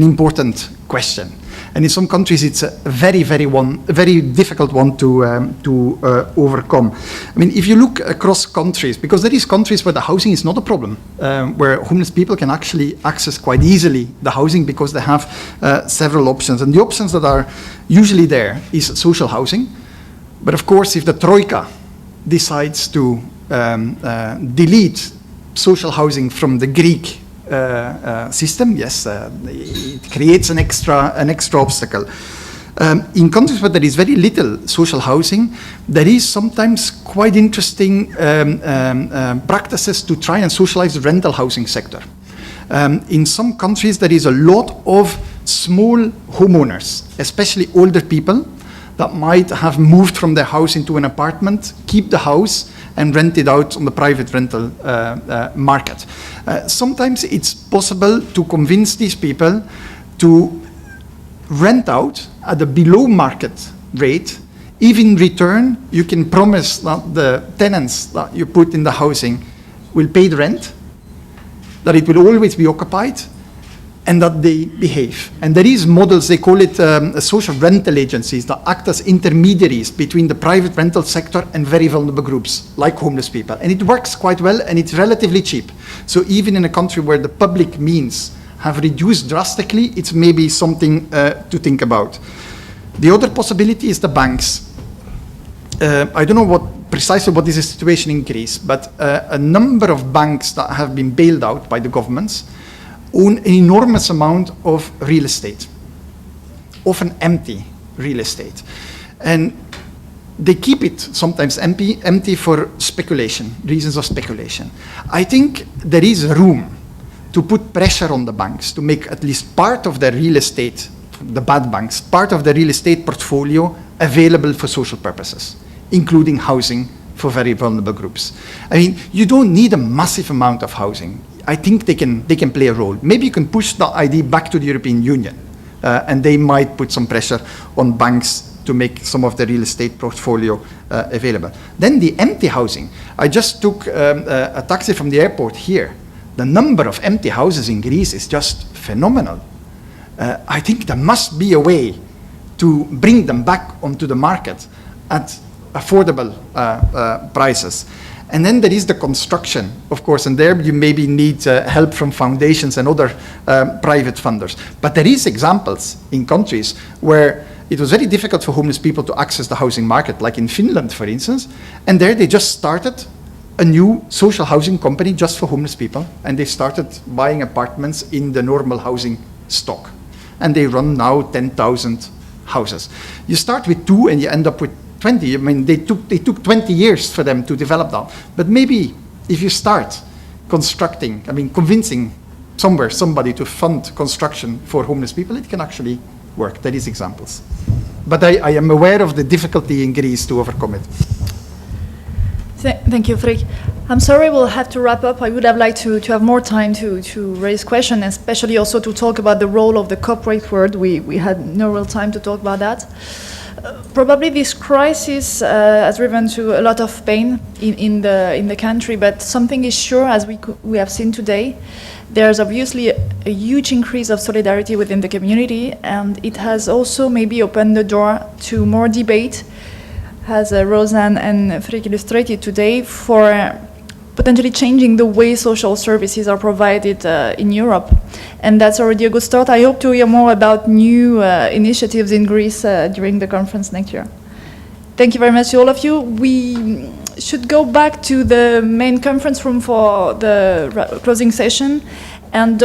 important question. And in some countries, it's a very difficult one to overcome. I mean, if you look across countries, because there is countries where the housing is not a problem, where homeless people can actually access quite easily the housing because they have several options. And the options that are usually there is social housing. But of course, if the Troika decides to delete social housing from the Greek system, yes, it creates an extra obstacle. In countries where there is very little social housing, there is sometimes quite interesting practices to try and socialize the rental housing sector. In some countries, there is a lot of small homeowners, especially older people, that might have moved from their house into an apartment, keep the house, and rent it out on the private rental market. Sometimes it's possible to convince these people to rent out at a below market rate. If in return you can promise that the tenants that you put in the housing will pay the rent, that it will always be occupied, and that they behave. And there is models, they call it social rental agencies, that act as intermediaries between the private rental sector and very vulnerable groups, like homeless people. And it works quite well, and it's relatively cheap. So even in a country where the public means have reduced drastically, it's maybe something to think about. The other possibility is the banks. I don't know precisely what is the situation in Greece, but a number of banks that have been bailed out by the governments own an enormous amount of real estate, often empty real estate. And they keep it sometimes empty for speculation, reasons of speculation. I think there is room to put pressure on the banks to make at least part of their real estate, the bad banks, part of their real estate portfolio available for social purposes, including housing for very vulnerable groups. I mean, you don't need a massive amount of housing. I think they can play a role. Maybe you can push the idea back to the European Union, and they might put some pressure on banks to make some of the real estate portfolio available. Then the empty housing. I just took a taxi from the airport here. The number of empty houses in Greece is just phenomenal. I think there must be a way to bring them back onto the market at affordable prices. And then there is the construction, of course, and there you maybe need help from foundations and other private funders. But there is examples in countries where it was very difficult for homeless people to access the housing market, like in Finland, for instance, and there they just started a new social housing company just for homeless people, and they started buying apartments in the normal housing stock. And they run now 10,000 houses. You start with 2 and you end up with 20. I mean, they took 20 years for them to develop that. But maybe if you start constructing, I mean, convincing somebody to fund construction for homeless people, it can actually work. There is examples. But I am aware of the difficulty in Greece to overcome it. Thank you, Freek. I'm sorry, we'll have to wrap up. I would have liked to have more time to raise questions, especially also to talk about the role of the corporate world. We had no real time to talk about that. Probably this crisis has driven to a lot of pain in the country, but something is sure, as we have seen today. There's obviously a huge increase of solidarity within the community, and it has also maybe opened the door to more debate, as Rosanne and Freek illustrated today, for potentially changing the way social services are provided in Europe. And that's already a good start. I hope to hear more about new initiatives in Greece during the conference next year. Thank you very much to all of you. We should go back to the main conference room for the closing session. And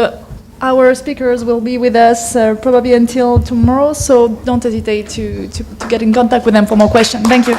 our speakers will be with us probably until tomorrow, so don't hesitate to get in contact with them for more questions. Thank you.